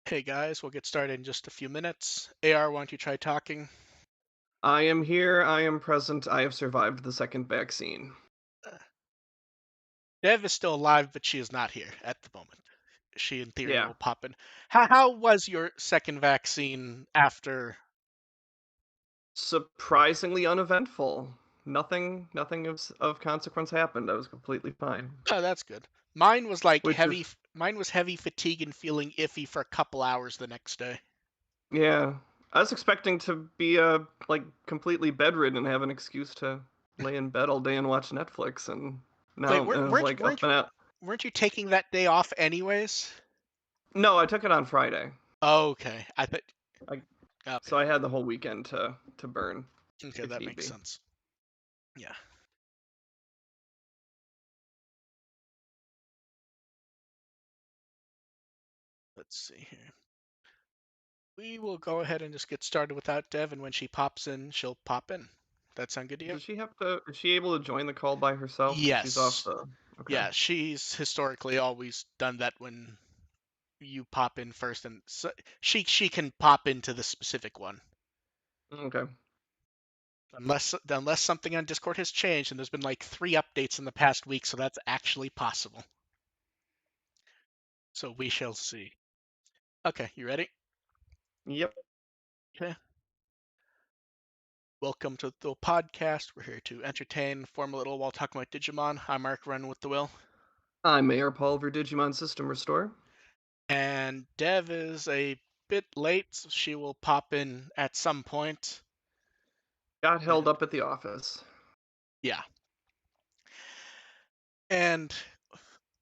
Hey guys, we'll get started in just a few minutes. AR, why don't you try talking? I am here, I am present, I have survived the second vaccine. Uh, Dev is still alive, but she is not here at the moment. She, in theory, Yeah. will pop in. How was your second vaccine after? Surprisingly uneventful. Nothing of consequence happened. I was completely fine. Oh, that's good. Mine was like Which is, heavy. Mine was heavy fatigue and feeling iffy for a couple hours the next day. yeah. I was expecting to be like completely bedridden and have an excuse to lay in bed all day and watch Netflix, and Wait, now I was weren't like up and out. weren't you taking that day off anyways? No, I took it on Friday. Okay, I thought. I Okay, so I had the whole weekend to burn okay, if that need makes be. sense. Yeah. Let's see here. We will go ahead and just get started without Dev, and when she pops in, she'll pop in. That sound good to you? Does she have to? Is she able to join the call by herself? Because she's off Yes. the. Okay. Yeah, she's historically always done that when you pop in first, and so she can pop into the specific one Okay. unless something on Discord has changed, and there's been like 3 updates in the past week, so that's actually possible. So we shall see. Okay, you ready? Yep. Okay. Welcome to the podcast. We're here to entertain, inform a little while talking about Digimon. I'm Mark, running with the will. I'm Mayor Paul of your Digimon System Restore. And Dev is a bit late, so she will pop in at some point. Got held And up at the office. yeah. And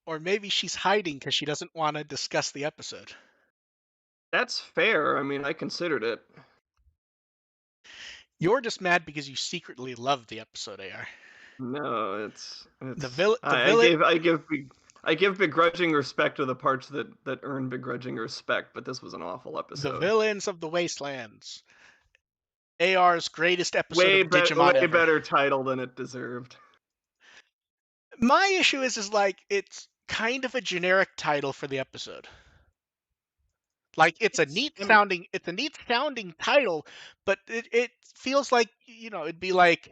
or maybe she's hiding because she doesn't want to discuss the episode. That's fair. I mean, I considered it. You're just mad because you secretly love the episode, AR. No, The it's. villain, the I villain, gave I give begrudging respect to the parts that earn begrudging respect, but this was an awful the episode. villains of the Wastelands. AR's greatest episode of Digimon Way ever. better title than it deserved. My issue is like it's kind of a generic title for the episode. Like I mean, it's a neat sounding title, but it feels like it'd be like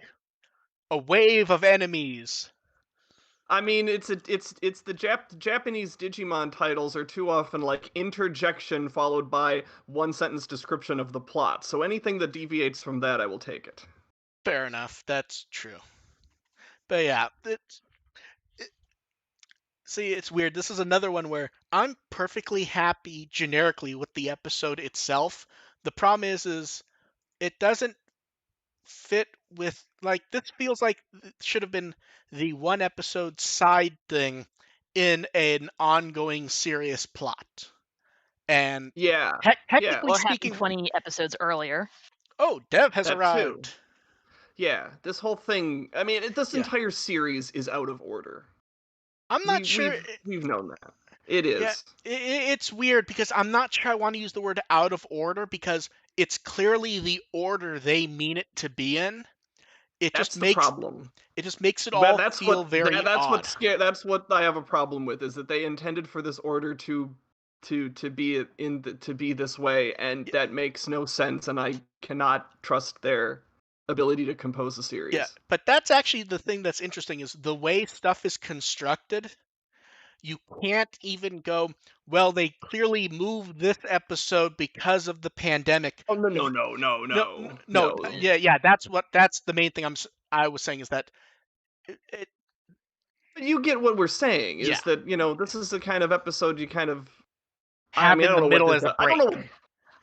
a wave of enemies. it's the Japanese Digimon titles are too often like interjection followed by one sentence description of the plot. So anything that deviates from that, I will take it. Fair enough, that's true. But yeah, see, it's weird. This is another one where I'm perfectly happy generically with the episode itself. The problem is it doesn't fit with like this feels like it should have been the one episode side thing in an ongoing serious plot. And Yeah, yeah. technically Or happened speaking, 20 episodes earlier. oh, Dev has That too. arrived. Yeah, this whole thing. I mean, this Yeah, entire series is out of order. I'm not sure. We've known that. It Yeah, is. it's weird because I'm not sure I want to use the word out of order because it's clearly the order they mean it to be in. It just That's the makes problem. it But all feel very odd. that's what I have a problem with is that they intended for this order to be to be this way, and Y- that makes no sense, and I cannot trust their ability to compose a Yeah, series. but that's actually the thing that's interesting is the way stuff is constructed. You can't even go, well, they clearly moved this episode because of the pandemic. Oh No, no, no. yeah, that's the main thing I was saying is that it You get what we're saying yeah, is that this is the kind of episode you kind of. I have mean, I in don't the know what middle this. as a I don't break. know.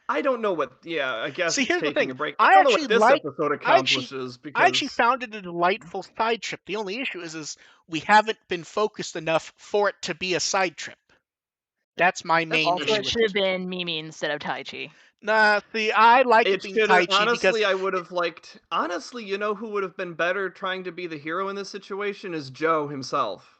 I don't know what. Yeah, I guess See, it's here's the taking thing. a break. I I don't know actually what this like episode I actually accomplishes I actually because found it a delightful side trip. The only issue is we haven't been focused enough for it to be a side trip. That's my that's main Also, issue it true. with should have it. been Mimi instead of Taichi. Nah, see, I like it It being should have. Tai Chi because Honestly, I would have liked. Honestly, you know who would have been better trying to be the hero in this situation is Joe himself.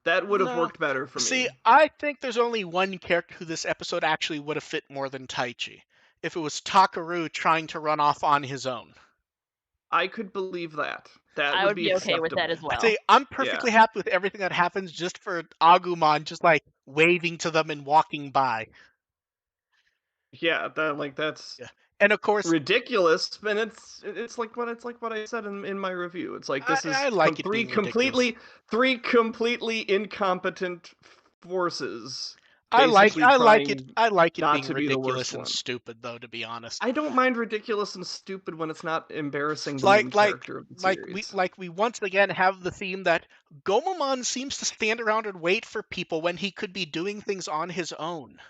That would have no. worked better for See, me. I think there's only one character who this episode actually would have fit more than Taichi. If it was Takaru trying to run off on his own. I could believe that. That I would would be be okay with that as acceptable. well. See, I'm Yeah. perfectly happy with everything that happens just for Agumon just like waving to them and walking by. Yeah, that's Yeah. And of course, ridiculous, and it's like what I said in my review. It's like this I is like it being ridiculous. three completely incompetent forces I like basically I like it trying I like it not being to be the ridiculous worst and one. stupid though, to be honest. I don't mind ridiculous and stupid when it's not embarrassing the Like main like character of the like we series. like we once again have the theme that Gomamon seems to stand around and wait for people when he could be doing things on his own.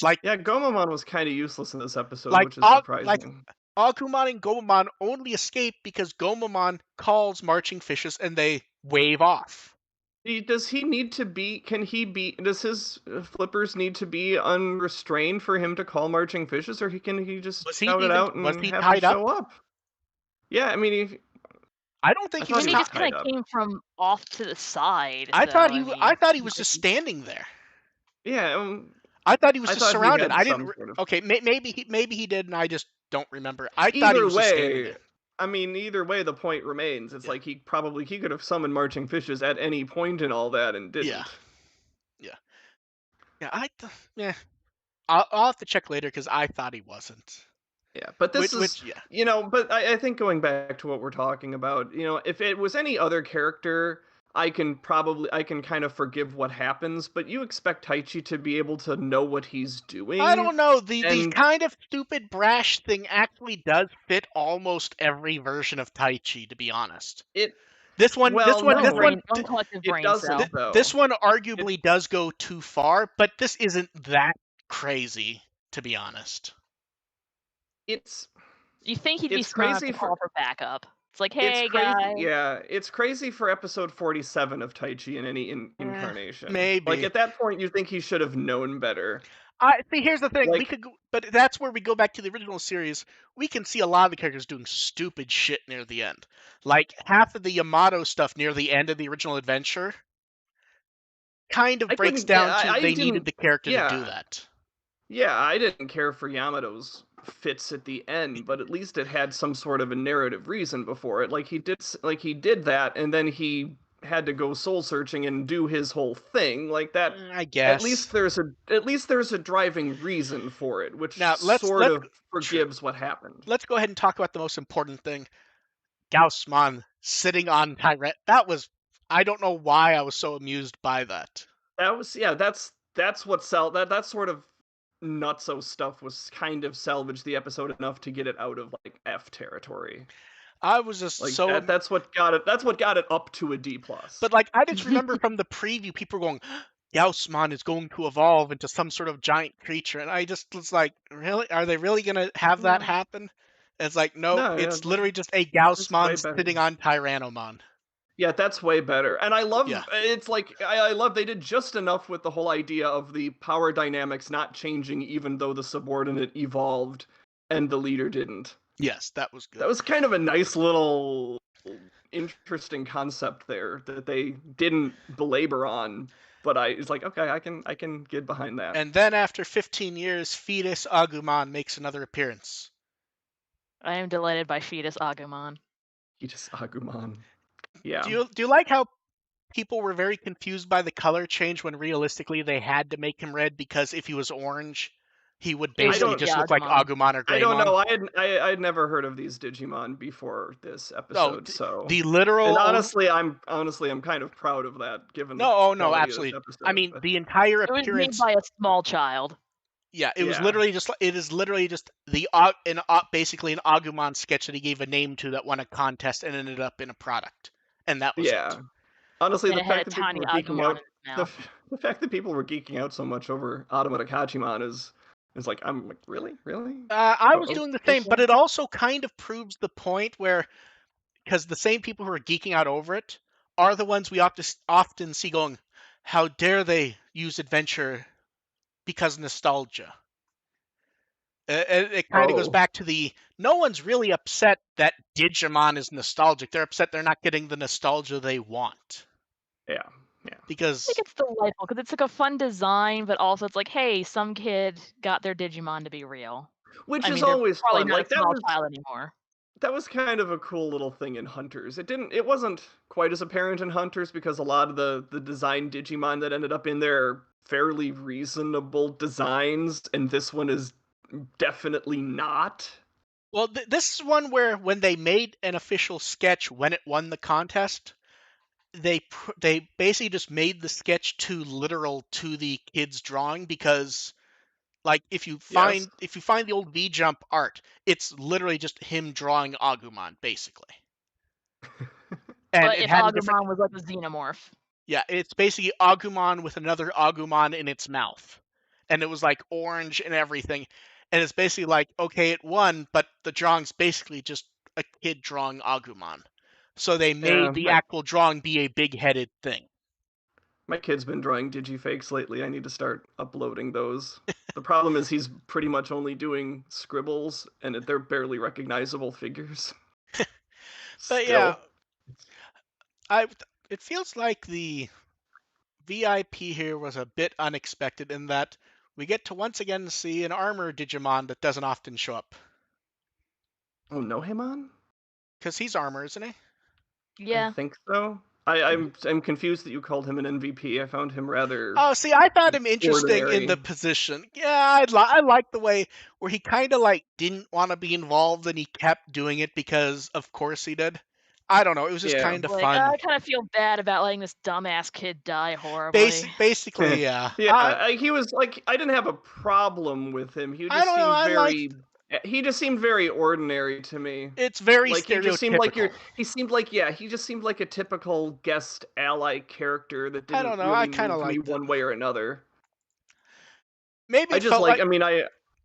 Like Yeah, Gomamon was kind of useless in this episode, like which is Og like surprising. Agumon and Gomamon only escape because Gomamon calls marching fishes and they wave off. Does he need to be? Can he be? Does his flippers need to be unrestrained for him to call marching fishes, or can he just shout it out Was and he have them tied up? show up? Yeah, I mean, I don't I think he I was thought mean, he he was tied. just kind tied of up. came from off to the side, I so thought I I mean, thought he was not just like he. standing there. Yeah, I thought he was I just thought he surrounded. had I didn't. some sort of. Okay, maybe he did, and I just don't remember. I thought he Either was just standing way, there. I mean, either way, the point remains. It's Yeah, like he could have summoned marching fishes at any point in all that and yeah, didn't. yeah, yeah. Yeah. I'll have to check later because I thought he wasn't. Yeah, but this is, Yeah. but I think going back to what we're talking about, if it was any other character, I can kind of forgive what happens, but you expect Taichi to be able to know what he's I doing, don't know. The and kind of stupid brash thing actually does fit almost every version of Tai Chi, to be honest. it, This one, this well, one, this one, no, One collective it brain doesn't cell. this though. one It, arguably does go too far, but this isn't that crazy, to be honest. it's You think he'd be it's smart enough crazy to for call for backup? It's like, it's hey crazy, guys, yeah, it's crazy for episode 47 of Taichi in any incarnation. Like Maybe. at that point, you think he should have known better. I see. Here's the thing: we Like could, but that's where we go back to the original series. We can see a lot of the characters doing stupid shit near the end, like half of the Yamato stuff near the end of the original adventure. Kind of I breaks couldn't get, down to I they needed didn't, the character to do yeah. that. Yeah, I didn't care for Yamato's fits at the end, but at least it had some sort of a narrative reason before it. Like he did that, and then he had to go soul searching and do his whole thing like that. I guess. At least there's a driving reason for it, which Now sort of true. forgives what happened. Let's go ahead and talk about the most important thing: Gaussman sitting on Tyrant. That was. I don't know why I was so amused by that. That was, yeah, that's what that sort of nutso stuff was kind of salvaged the episode enough to get it out of like F territory. I was just Like so that's what got it. That's what got it up to a D plus. But like I just remember from the preview, people going, "Gaussman is going to evolve into some sort of giant creature," and I just was like, "Really? Are they really gonna have that No, happen?" And it's like, nope, no, yeah, it's literally just a it's way Gaussman better. sitting on Tyrannomon. Yeah, that's way better. And I love Yeah. it's like I love they did just enough with the whole idea of the power dynamics not changing even though the subordinate evolved and the leader didn't. Yes, that was That good. was kind of a nice little interesting concept there that they didn't belabor on, but it's like okay, I can get behind that. And then after 15 years, Fetus Agumon makes another appearance. I am delighted by Fetus Agumon. He just Agumon. Yeah. Do you like how people were very confused by the color change when realistically they had to make him red because if he was orange, he would It would basically just don't be just look like Agumon. Agumon or I don't Greymon? know. I'd never heard of these Digimon before this No, episode, so the and literal I'm kind of proud of that given the No, oh no, quality of this absolutely. I episode. mean, But the entire It was made appearance. by a small child. Yeah, it was yeah, literally just. It is literally just basically an Agumon sketch that he gave a name to that won a contest and ended up in a product, and that was it. yeah. Honestly, And the it had a fact that people tiny were geeking Agumon out in its the, mouth. the fact that people were geeking out so much over Automata Kachimon is like I'm like really I was oh, doing the same, but okay. it also kind of proves the point where because the same people who are geeking out over it are the ones we often see going, "How dare they use adventure because nostalgia." It kind of goes Oh back to the no one's really upset that Digimon is nostalgic. They're upset they're not getting the nostalgia they want yeah yeah. I think because it's delightful because it's like a fun design, but also it's like, hey, some kid got their Digimon to be real. Which I is mean, they're always probably fun. not a Like small child anymore. that was kind of a cool little thing in Hunters. It wasn't quite as apparent in Hunters because a lot of the design Digimon that ended up in there fairly reasonable designs, and this one is definitely not. Well, this is one where when they made an official sketch when it won the contest, they basically just made the sketch too literal to the kid's drawing because like Yes. if you find the old V Jump art, it's literally just him drawing Agumon basically, and But it if had a different. Agumon was like a xenomorph. Yeah, it's basically Agumon with another Agumon in its mouth. And it was like orange and everything. And it's basically like, okay, it won, but the drawing's basically just a kid drawing Agumon. So they Yeah, made the actual drawing be a big headed thing. my kid's been drawing digifakes lately. I need to start uploading those. The problem is he's pretty much only doing scribbles, and they're barely recognizable figures. But yeah, Still. I it feels like the VIP here was a bit unexpected in that we get to once again see an armor Digimon that doesn't often show up. Oh, no, Himon? Because he's armor, isn't he? I Yeah. think so. I'm confused that you called him an MVP. I found him rather Oh, see, I found him interesting in the ordinary. position. Yeah, I like the way where he kind of like didn't want to be involved and he kept doing it because of course he did. I don't know. It was just Yeah. kind of Like, fun. I kind of feel bad about letting this dumbass kid die horribly. Basically, yeah. Yeah, he was like I didn't have a problem with him. I don't know. I like. He just seemed very ordinary to me. It's very Like he just seemed like stereotypical. he just seemed like a typical guest ally character that I didn't don't know. I really kind of move me liked it. one way or another. Maybe I it just felt like like. I mean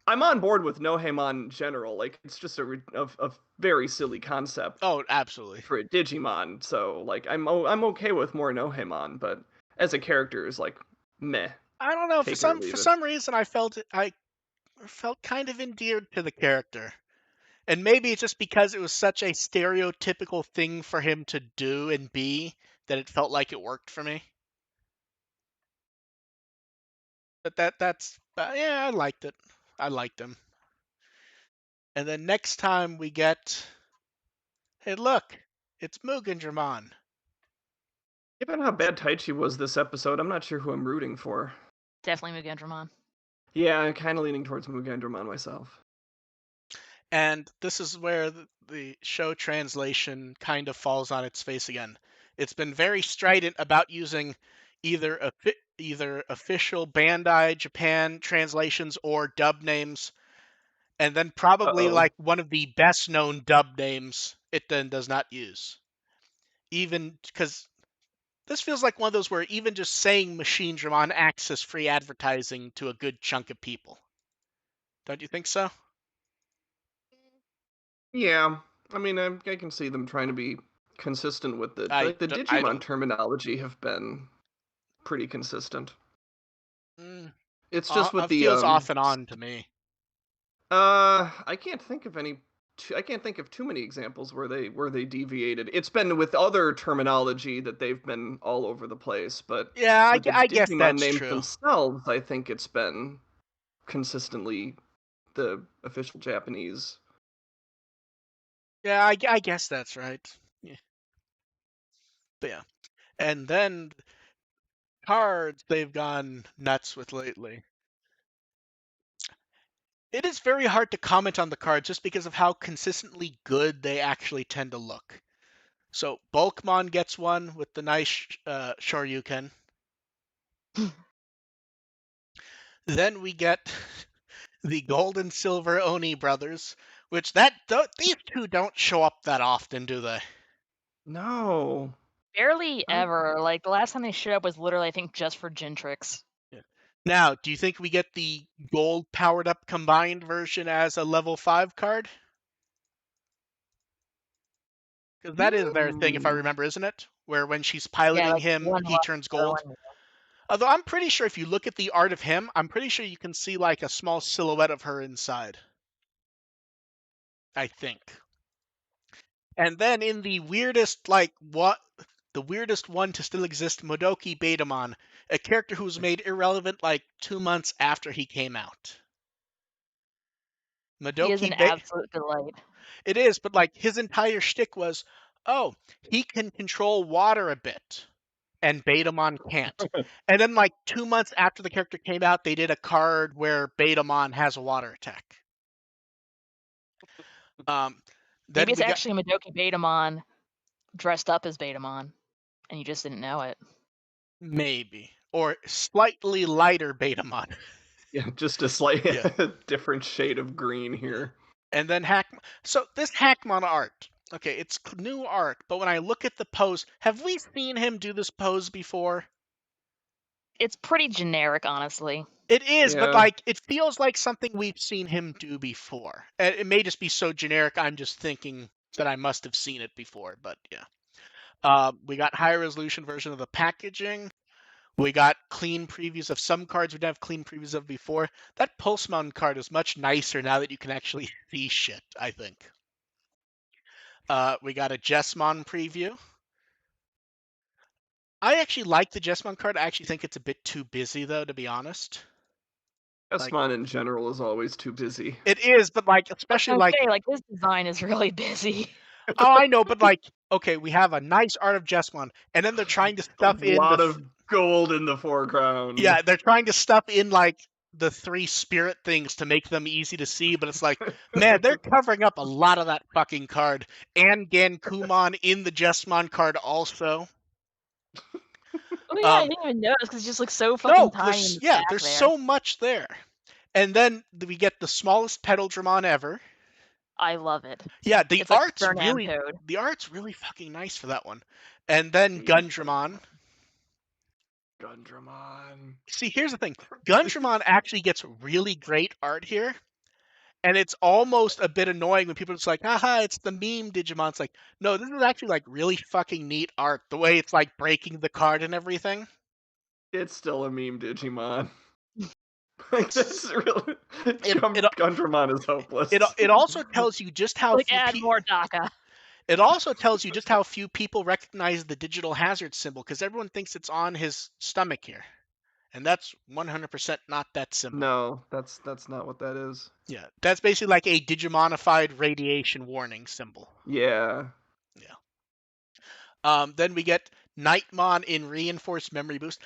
I'm on board with Nohemon in general. Like it's just a very silly concept Oh, absolutely. for a Digimon. So like I'm okay with more Nohemon, but as a character is like meh. I don't know. Take it or For leave it. some reason, I felt kind of endeared to the character. And maybe it's just because it was such a stereotypical thing for him to do and be that it felt like it worked for me. But yeah, I liked it. I liked him. And then next time we get, hey, look, it's Mugen. Given how bad Taichi was this episode, I'm not sure who I'm rooting for. Definitely Mugendramon. Yeah, I'm kind of leaning towards Mugendramon myself. And this is where the show translation kind of falls on its face again. It's been very strident about using either official Bandai Japan translations or dub names, and then probably Uh-oh. like one of the best known dub names it then does not use. Even because this feels like one of those where even just saying Machine Dramon acts as free advertising to a good chunk of people. Don't you think so? Yeah, I mean, I can see them trying to be consistent with it. Like the I Digimon don't. terminology have been pretty consistent. Mm, It's just with it the feels off and on to me. I can't think of any. I can't think of too many examples where they deviated. It's been with other terminology that they've been all over the place, but Yeah, with the I guess Digimon that's names true. themselves, I think it's been consistently the official Japanese. Yeah, I guess that's right. Yeah. But yeah. And then cards they've gone nuts with lately. It is very hard to comment on the cards just because of how consistently good they actually tend to look. So Bulkmon gets one with the nice Shoryuken. Then we get the Gold and Silver Oni brothers, which these two don't show up that often, do they? No. Barely I ever. Like, the last time they showed up was literally, I think, just for Gentrix. Yeah. Now, do you think we get the gold powered up combined version as a level 5 card? Because that is their thing, if I Hmm. remember, isn't it? Where when she's Yeah, piloting like, him, one he left turns the other gold. one. Although I'm pretty sure if you look at the art of him, I'm pretty sure you can see like a small silhouette of her inside. I think. And then in the weirdest, the weirdest one to still exist, Modoki Betamon, a character who was made irrelevant like 2 months after he came out. He is Modoki an Be- absolute delight. It is, but like his entire shtick was, oh, he can control water a bit. and Betamon can't. And then like 2 months after the character came out, they did a card where Betamon has a water attack. Then Maybe it's we got actually Madoka Betamon dressed up as Betamon, and you just didn't know it. maybe or slightly lighter Betamon. Yeah, just a slight Yeah. different shade of green here. And then So this Hackmon art, okay, it's new art, but when I look at the pose, have we seen him do this pose before? It's pretty generic, honestly. It is, but Yeah. like it feels like something we've seen him do before. And it may just be so generic. I'm just thinking that I must have seen it before. But yeah, we got high resolution version of the packaging. We got clean previews of some cards we didn't have clean previews of before. That Pulse Mountain card is much nicer now that you can actually see shit, I think. We got a Jessmon preview. I actually like the Jessmon card. I actually think it's a bit too busy, though, to be honest. Esmon in general is always too busy. It is, but like, I was especially gonna like, say, like, his design is really busy. oh, I know, but like, okay, we have a nice art of Jessmon, and then they're trying to A stuff in lot of gold in the foreground. yeah, they're trying to stuff in like the 3 spirit things to make them easy to see, but it's like, man, they're covering up a lot of that fucking card. And Gankumon in the Jessmon card also. Oh yeah, I didn't even notice because it just looks so fucking No, tiny in the yeah, back there's there. so much there. And then we get the smallest Petal ever. I love it. Yeah, the It's like art's Burnham really Toad. the art's really fucking nice for that one. And then Gundramon. Gundramon. See, here's the thing. Gundramon actually gets really great art here. And it's almost a bit annoying when people are just like, haha, it's the meme Digimon. It's like, no, this is actually like really fucking neat art. The way it's like breaking the card and everything. It's still a meme Digimon. That's really It Gundramon is hopeless. it also tells you just how Like, few add more DACA. It also tells you just how few people recognize the digital hazard symbol because everyone thinks it's on his stomach here. And that's 100% not that symbol. No, that's not what that is. Yeah, that's basically like a Digimonified radiation warning symbol. Yeah. Then we get Nightmon in Reinforced Memory Boost.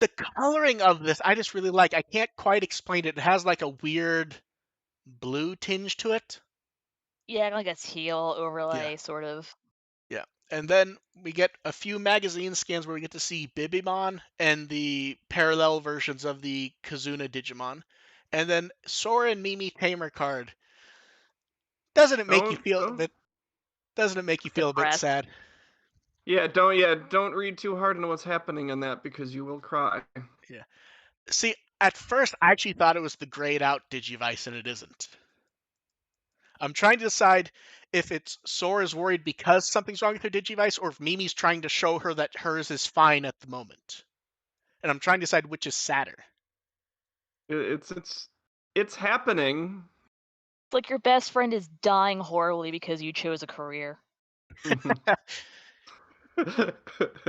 The coloring of this, I just really like. I can't quite explain it. It has like a weird blue tinge to it. Yeah, like a teal overlay, Yeah. sort of. Yeah. And then we get a few magazine scans where we get to see Bibimon and the parallel versions of the Kazuna Digimon. And then Sora and Mimi Tamer card. Doesn't it make you feel a bit Depressed. sad? Don't read too hard into what's happening in that because you will cry. Yeah. See, at first I actually thought it was the grayed out Digivice and it isn't. I'm trying to decide if it's Sora's worried because something's wrong with her Digivice or if Mimi's trying to show her that hers is fine at the moment. And I'm trying to decide which is sadder. It's happening. It's like your best friend is dying horribly because you chose a career.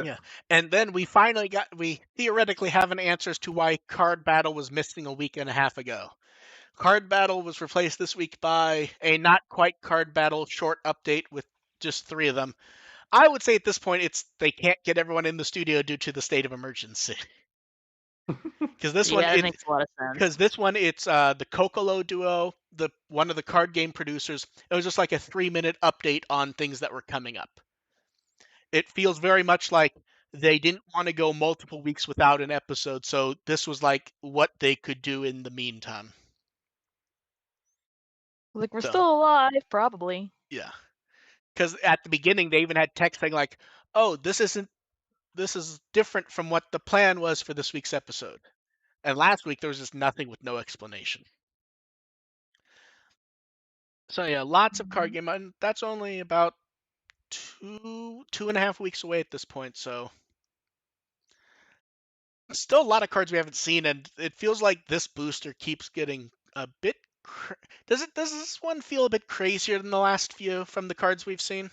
Yeah. And then we theoretically have an answer as to why Card Battle was missing a week and a half ago. Card Battle was replaced this week by a not quite Card Battle short update with just 3 of them. I would say at this point they can't get everyone in the studio due to the state of emergency. Because this that makes a lot of sense. Because this one, it's the Kokolo duo, one of the card game producers. It was just like a 3-minute update on things that were coming up. It feels very much like they didn't want to go multiple weeks without an episode, so this was like what they could do in the meantime. Like, we're still alive, probably. Yeah. Because at the beginning, they even had text saying like, oh, this is different from what the plan was for this week's episode. And last week, there was just nothing with no explanation. So yeah, lots of card game, and that's only about 2.5 weeks away at this point. So still a lot of cards we haven't seen, and it feels like this booster keeps getting a bit. Does this one feel a bit crazier than the last few from the cards we've seen?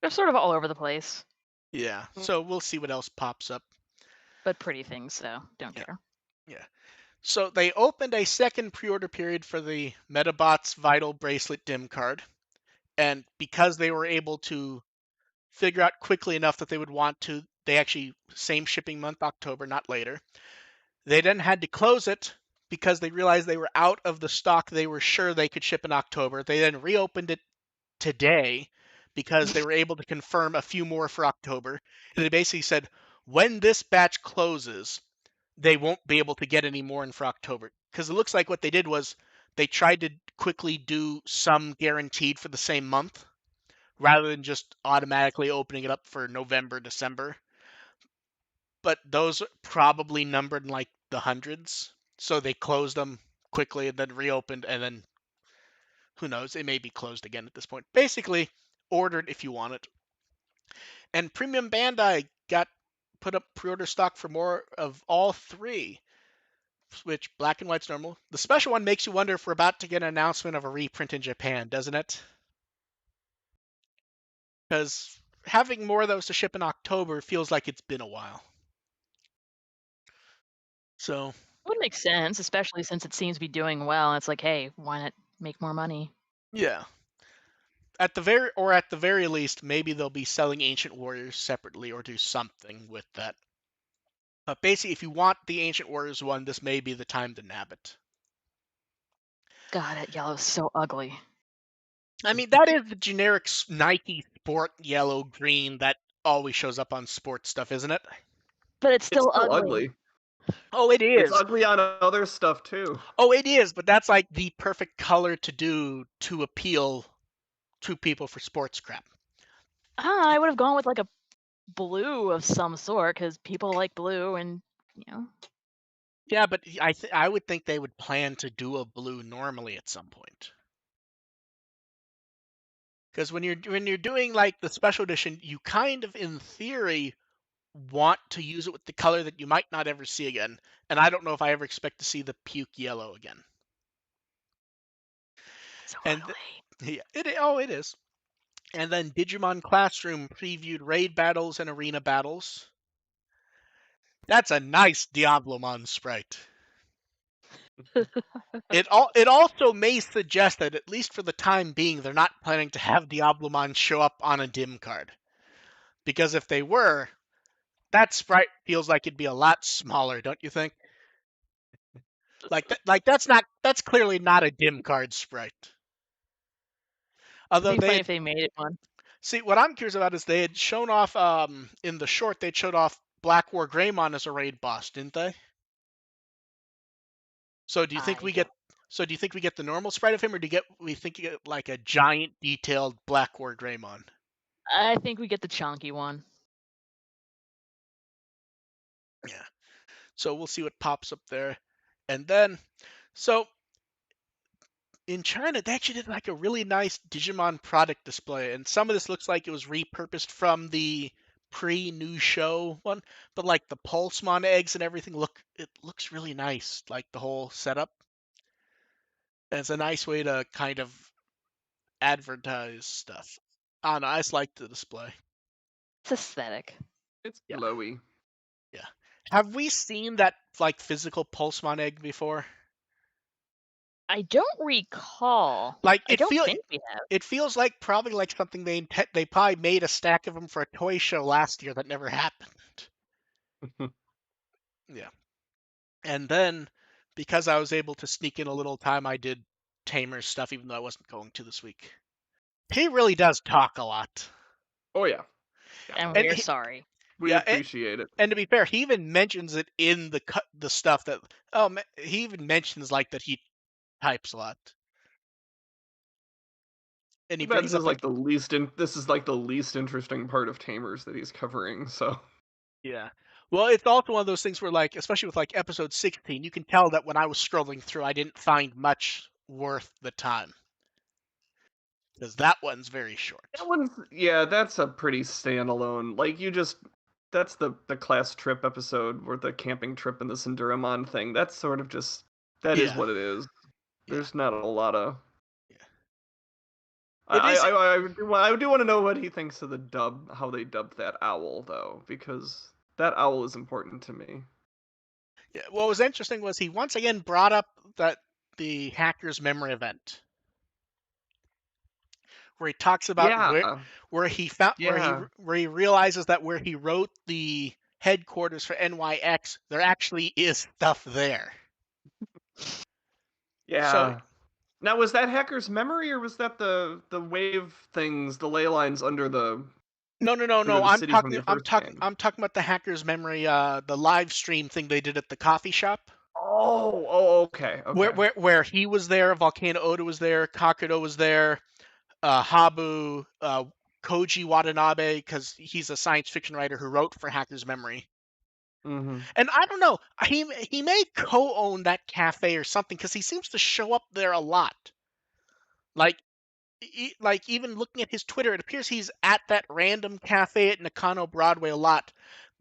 They're sort of all over the place. Yeah. So we'll see what else pops up. But pretty things, so don't care. Yeah. So they opened a second pre-order period for the Metabots Vital Bracelet Dim card. And because they were able to figure out quickly enough that they would want to. They actually, same shipping month, October, not later. They then had to close it because they realized they were out of the stock they were sure they could ship in October. They then reopened it today because they were able to confirm a few more for October. And they basically said, when this batch closes, they won't be able to get any more in for October. Because it looks like what they did was they tried to quickly do some guaranteed for the same month rather than just automatically opening it up for November, December. But those probably numbered in like the hundreds. So they closed them quickly and then reopened, and then who knows, it may be closed again at this point. Basically, ordered if you want it. And Premium Bandai got put up pre-order stock for more of all three, which black and white's normal. The special one makes you wonder if we're about to get an announcement of a reprint in Japan, doesn't it? Because having more of those to ship in October feels like it's been a while. So Would make sense, especially since it seems to be doing well. It's like, hey, why not make more money? yeah, at the very least, maybe they'll be selling Ancient Warriors separately or do something with that. But basically, if you want the Ancient Warriors one, this may be the time to nab it. God, that yellow's so ugly. I mean, that is the generic Nike sport yellow green that always shows up on sports stuff, isn't it? But it's It's still still ugly. ugly. Oh, it It's is. ugly on other stuff too. Oh, it is, but that's like the perfect color to do to appeal to people for sports crap. I would have gone with like a blue of some sort because people like blue, and you know. Yeah, but I would think they would plan to do a blue normally at some point. Because when you're doing like the special edition, you kind of in theory want to use it with the color that you might not ever see again. And I don't know if I ever expect to see the puke yellow again. So And ugly. yeah, it is. And then Digimon Classroom previewed raid battles and arena battles. That's a nice Diablomon sprite. It also may suggest that at least for the time being, they're not planning to have Diablomon show up on a dim card. Because if they were, that sprite feels like it'd be a lot smaller, don't you think? That's clearly not a dim card sprite. It'd Although be they funny had, if they made it one. see what I'm curious about is they had shown off in the short they'd showed off Black War Greymon as a raid boss, didn't they? So do you think I we don't. get do you think we get the normal sprite of him, or we think you get like a giant detailed Black War Greymon? I think we get the chunky one. Yeah. So we'll see what pops up there. And then so in China, they actually did like a really nice Digimon product display, and some of this looks like it was repurposed from the pre-new show one, but like the Pulsemon eggs and everything it looks really nice, like the whole setup. And it's a nice way to kind of advertise stuff. I don't know, I just like the display. It's aesthetic. It's Yeah, glowy. yeah. Have we seen that like physical Pulsemon egg before? I don't recall. Like I don't think we have. it feels like probably like something they probably made a stack of them for a toy show last year that never happened. Yeah. And then because I was able to sneak in a little time, I did Tamer's stuff, even though I wasn't going to this week. He really does talk a lot. Oh yeah, And And we're sorry. we yeah, appreciate it. and to be fair, he even mentions it in the stuff that he even mentions like that he types a lot. And he I bet brings this up is like like the least this is like the least interesting part of Tamers that he's covering. So yeah. Well, it's also one of those things where like especially with like episode 16, you can tell that when I was scrolling through, I didn't find much worth the time. Because that one's very short. that one's that's a pretty standalone. Like that's the class trip episode or the camping trip and the Sinduramon thing. That's sort of just that is Yeah. what it is. Yeah. There's not a lot of. Yeah. It is I do want to know what he thinks of the dub, how they dubbed that owl though, because that owl is important to me. yeah, what was interesting was he once again brought up that the hacker's memory event, where he talks about Yeah. where he found Yeah. where he realizes that where he wrote the headquarters for NYX, there actually is stuff there. So Yeah. Now, was that Hacker's Memory, or was that the wave things, the ley lines no. under the city from your first game? I'm talking about the Hacker's Memory, the live stream thing they did at the coffee shop. Oh, okay, okay. Where he was there, Volcano Oda was there, Kakudo was there, Habu, Koji Watanabe, because he's a science fiction writer who wrote for Hacker's Memory. Mm-hmm. And I don't know, he may co-own that cafe or something because he seems to show up there a lot. Like like even looking at his Twitter, it appears he's at that random cafe at Nakano Broadway a lot.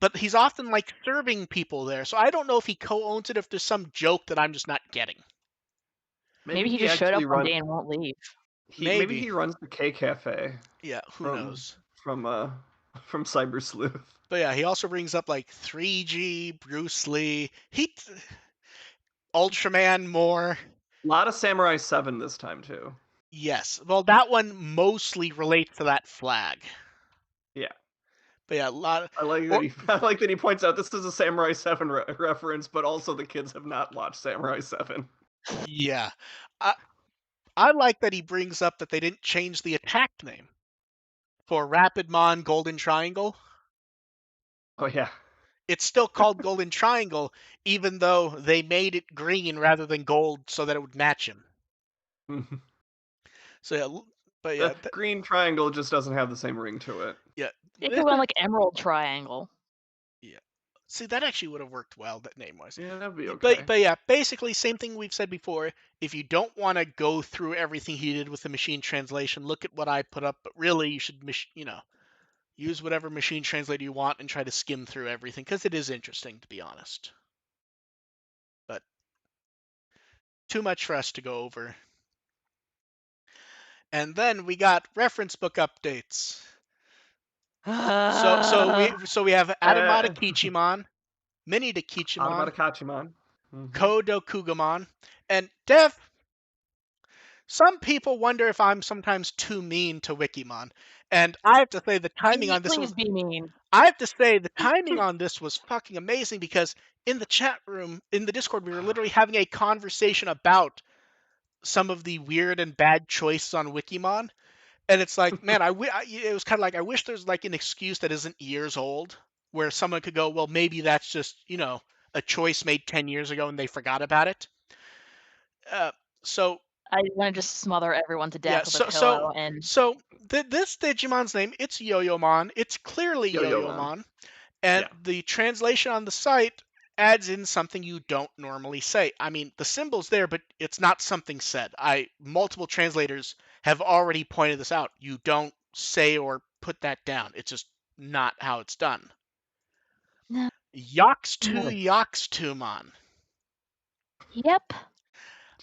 But he's often like serving people there, so I don't know if he co-owns it, if there's some joke that I'm just not getting. Maybe Maybe he he just showed up actually one run day and won't leave. maybe Maybe, he runs the K Cafe yeah, who from knows? from uh from Cyber Sleuth. But yeah, he also brings up like 3G, Bruce Lee, Ultraman more. A lot of Samurai 7 this time too. Yes, well, that one mostly relates to that flag. Yeah. But yeah, a lot of, I like that or he I like that he points out this is a Samurai 7 reference, but also the kids have not watched Samurai 7. yeah, I, I like that he brings up that they didn't change the attack name for Rapidmon Golden Triangle. Oh yeah. It's still called Golden Triangle, even though they made it green rather than gold so that it would match him. So yeah, but The yeah, green triangle just doesn't have the same ring to it. yeah, It this could go is like Emerald Triangle. yeah. See, that actually would have worked well. That name was. Yeah, that'd be But okay. yeah, basically same thing we've said before. If you don't want to go through everything he did with the machine translation, look at what I put up. But really, you should use whatever machine translator you want and try to skim through everything because it is interesting, to be honest. But too much for us to go over. And then we got reference book updates. So we have Adamada Uh, Kichimon, Mini to Kichimon, Automata Kachimon. Mm-hmm. Kodo Kugamon, and Dev. Some people wonder if I'm sometimes too mean to Wikimon, and I have to say the timing on this was Please be mean. I have to say the timing on this was fucking amazing because in the chat room, in the Discord, we were literally having a conversation about some of the weird and bad choices on Wikimon, and it's like, man, it was kind of like I wish there's like an excuse that isn't years old, where someone could go, well, maybe that's just a choice made 10 years ago and they forgot about it. Uh, so I want to just smother everyone to yeah, death with a pillow and this Digimon's name, it's Yo-Yo-Mon. It's clearly Yo-Yo Man. Yo-Yo-Mon. And Yeah. the translation on the site adds in something you don't normally say. I mean, the symbol's there, but it's not something said. Multiple translators have already pointed this out. You don't say or put that down. It's just not how it's done. no. Yox2Mon. Yep.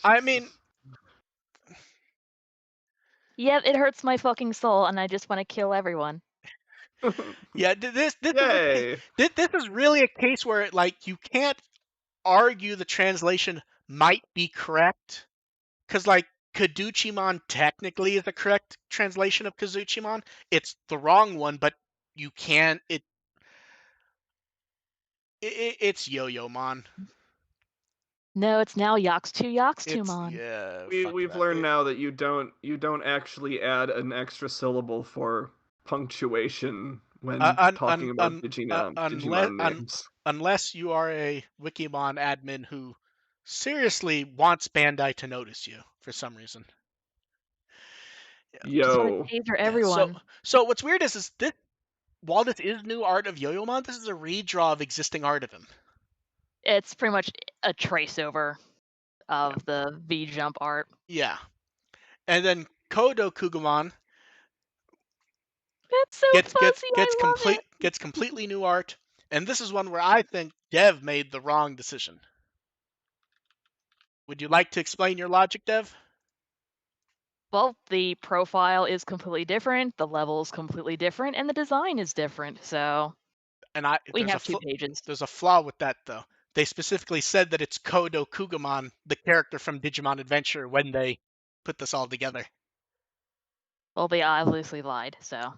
I mean, Yep, it hurts my fucking soul and I just want to kill everyone. yeah, this Yay. this is really a case where like you can't argue the translation might be correct, because like Kaduchimon technically is the correct translation of Kazuchimon. It's the wrong one, but you can't. It's Yo-Yo-Mon. No, it's now Yox2 It's Mon. yeah. Fuck We've that. learned now that you don't actually add an extra syllable for punctuation when talking about Digimon names. Unless you are a Wikimon admin who seriously wants Bandai to notice you for some reason. Just want Yo. to taser Yeah. So everyone. so what's weird is this, while this is new art of Yo-Yo-Mon, this is a redraw of existing art of him. It's pretty much a trace over of the V jump art. Yeah. And then Kodo Kugamon It's so fuzzy. I love it. gets completely new art, and this is one where I think Dev made the wrong decision. Would you like to explain your logic, Dev? Well, the profile is completely different, the level is completely different, and the design is different. So And we have 2 pages. there's a flaw with that though. They specifically said that it's Kodo Kugamon, the character from Digimon Adventure, when they put this all together. Well, they obviously lied, so.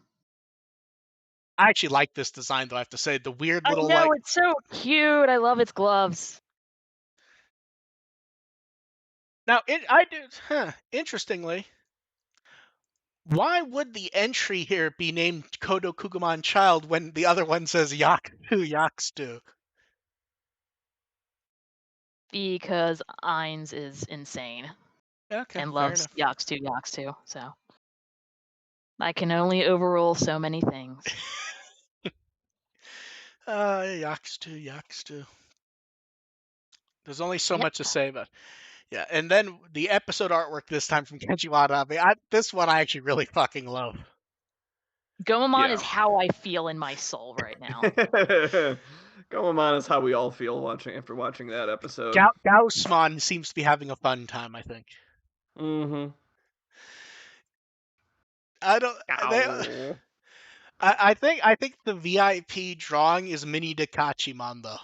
I actually like this design, though. I have to say, the weird I little know, it's so cute. I love its gloves. Now, interestingly, why would the entry here be named Kodo Kugumon Child when the other one says Yakstu? Because Ainz is insane Okay, and fair loves enough. Yakstu, so. I can only overrule so many things. Yakstu. There's only so Yep. much to say, but yeah. And then the episode artwork this time from Kenji Watanabe. This one I actually really fucking love. Gomamon is Yeah. how I feel in my soul right now. Gomamon is how we all feel after watching that episode. Gaussmon seems to be having a fun time, I think. Mm-hmm. I don't. They, Ow. I think the VIP drawing is Mini Dekachimon though,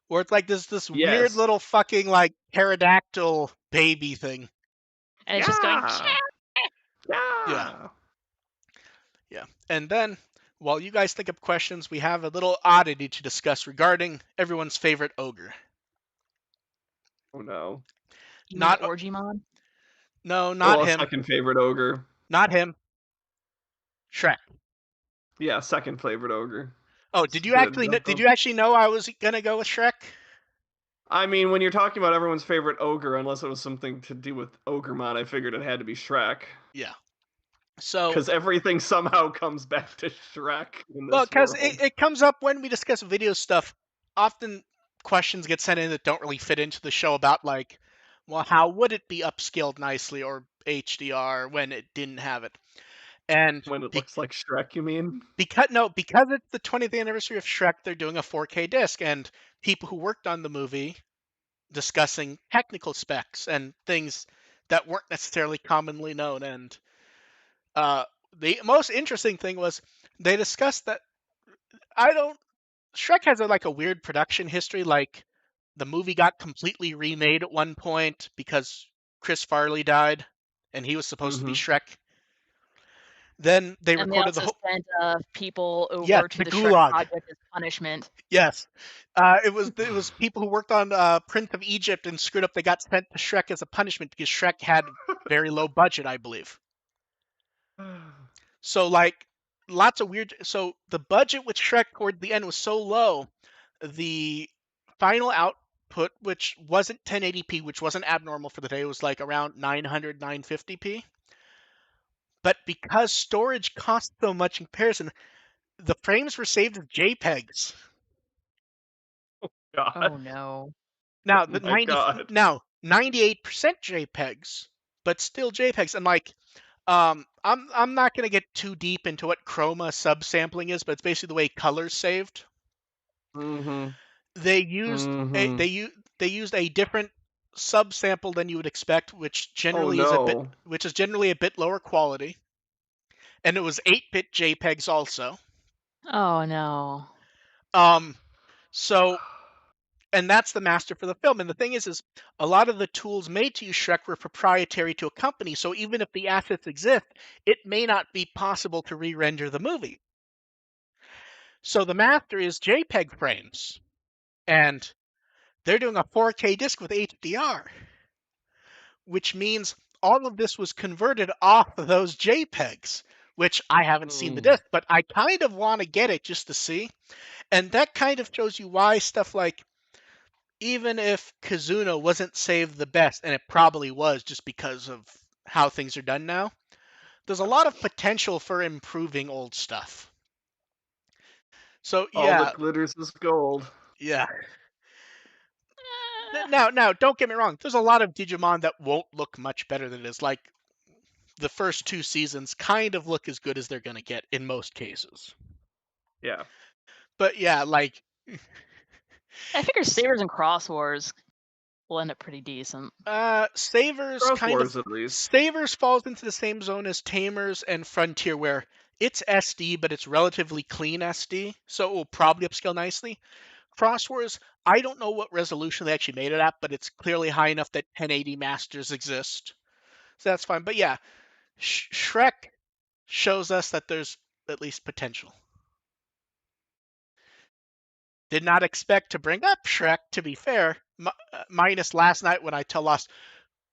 where it's like this weird Yes. little fucking like pterodactyl baby thing. And it's just going, Yeah. Yeah, Yeah. yeah. And then while you guys think of questions, we have a little oddity to discuss regarding everyone's favorite ogre. Oh no. you mean Not Orgymon? no, not Well, a him, second favorite ogre. not him. Shrek. Yeah, second favorite ogre. Oh, It's did you good actually know? Did though. you actually know I was gonna go with Shrek? I mean, when you're talking about everyone's favorite ogre, unless it was something to do with Ogremon, I figured it had to be Shrek. Yeah. So, Because everything somehow comes back to Shrek in well, this because world. it comes up when we discuss video stuff. Often questions get sent in that don't really fit into the show about like, well, how would it be upscaled nicely or HDR when it didn't have it? And When it looks like Shrek, you mean? because it's the 20th anniversary of Shrek, they're doing a 4K disc, and people who worked on the movie discussing technical specs and things that weren't necessarily commonly known. And uh, the most interesting thing was they discussed that I don't. Shrek has like a weird production history. Like the movie got completely remade at one point because Chris Farley died, and he was supposed to be Mm-hmm. Shrek. Then they And they recorded the also whole. sent people Yes, over to the the Shrek Gulag. Project as punishment. Yes, it was people who worked on Prince of Egypt and screwed up. They got sent to Shrek as a punishment because Shrek had very low budget, I believe. So like lots of weird. So the budget with Shrek toward the end was so low, the final output, which wasn't 1080p, which wasn't abnormal for the day, was like around 900 950p. But because storage cost so much in comparison, the frames were saved as JPEGs. Oh God. no. Now Oh the my 90 God. now 98% JPEGs, but still JPEGs. And like I'm not gonna get too deep into what chroma subsampling is, but it's basically the way colors saved. Mm-hmm. They used a Mm-hmm. they used a different subsample than you would expect, Oh no. which is generally a bit lower quality, and it was 8-bit JPEGs also. Oh no. Um, so and that's the master for the film. And the thing is a lot of the tools made to use Shrek were proprietary to a company. So even if the assets exist, it may not be possible to re-render the movie. So the master is JPEG frames, and they're doing a 4K disc with HDR, which means all of this was converted off of those JPEGs, which I haven't seen the Mm. disc, but I kind of want to get it just to see. And that kind of shows you why stuff like even if Kazuna wasn't saved the best, and it probably was just because of how things are done now, there's a lot of potential for improving old stuff. So All yeah, that glitters is gold. yeah. Now, don't get me wrong. There's a lot of Digimon that won't look much better than it is. Like the first two seasons kind of look as good as they're gonna get in most cases. Yeah. But yeah, like I figure Sabers and Cross Wars will end up pretty decent. Savers Cross kind of Wars at least. Savers falls into the same zone as Tamers and Frontier, where it's SD, but it's relatively clean SD, so it will probably upscale nicely. Cross Wars, I don't know what resolution they actually made it at, but it's clearly high enough that 1080 masters exist, so that's fine. But yeah, Shrek shows us that there's at least potential. Did not expect to bring up Shrek, to be fair, minus last night when I tell Lost,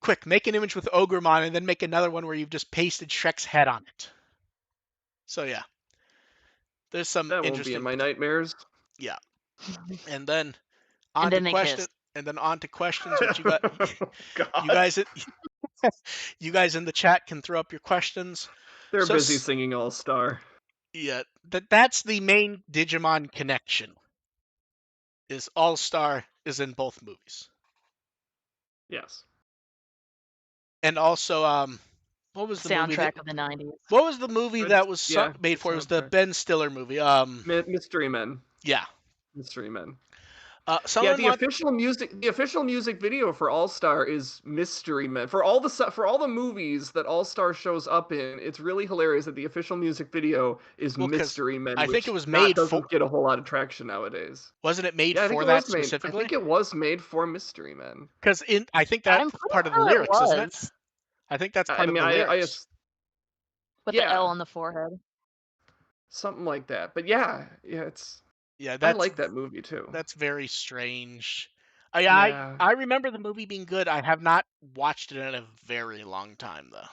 quick, make an image with Ogremon and then make another one where you've just pasted Shrek's head on it. So yeah, there's some That won't be in interesting. my nightmares. Yeah, and then And on to then they question, kiss. and then on to questions, which you got. God. You guys, you guys in the chat can throw up your questions. They're So busy singing All Star. yeah, that's the main Digimon connection. Is All Star is in both movies, Yes. and also what was the movie that? Soundtrack of the 90s. What was the movie that was made Good for? It was the soundtrack. Ben Stiller movie. Mystery Men. Yeah. Mystery Men. Yeah, Someone the official music video for All Star is Mystery Men. For all the movies that All Star shows up in, it's really hilarious that the official music video is Well, because Mystery Men, I think it which was made for. doesn't get a whole lot of traction nowadays. Wasn't it made Yeah, I think for it that was made. I specifically? think it was made for Mystery Men. Because I think I'm that's pretty part of the sure it lyrics, isn't it? was. I think that's I part of mean, the lyrics. With the L yeah, on the forehead. something like that. But yeah, it's. Yeah, I like that movie too. that's very strange. Yeah. I remember the movie being good. I have not watched it in a very long time though.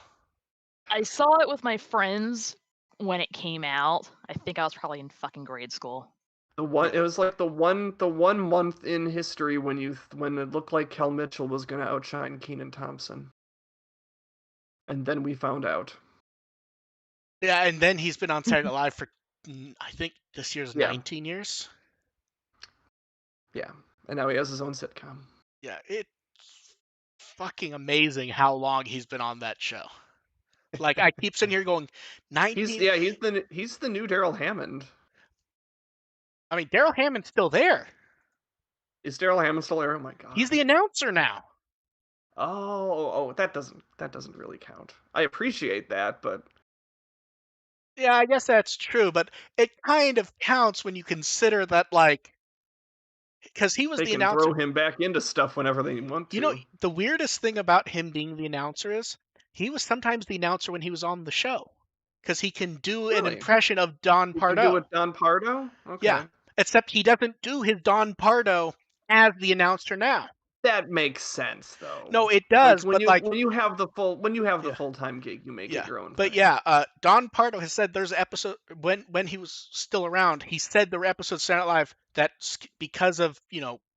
I saw it with my friends when it came out. I think I was probably in fucking grade school. It was like the one month in history when it looked like Kel Mitchell was gonna outshine Keenan Thompson. And then we found out. Yeah, and then he's been on Saturday Night Live for I think this year's Yeah. 19 years. Yeah. And now he has his own sitcom. Yeah, it's fucking amazing how long he's been on that show. Like I keep sitting here going 19. He's the new Daryl Hammond. I mean, Daryl Hammond's still there. Is Daryl Hammond still there? Oh my god. He's the announcer now. Oh, that doesn't really count. I appreciate that, but Yeah, I guess that's true, but it kind of counts when you consider that, like, because he was they the can announcer. throw him back into stuff whenever they want to. You know, the weirdest thing about him being the announcer is he was sometimes the announcer when he was on the show because he can do an Really? impression of Don You Pardo. can do it, Don Pardo? Okay. Yeah, except he doesn't do his Don Pardo as the announcer now. That makes sense, though. No, it does, when but you have the Yeah. full-time gig, you make it your own But thing. yeah, Don Pardo has said there's an episode when he was still around. He said there were episodes of Saturday Night Live that because of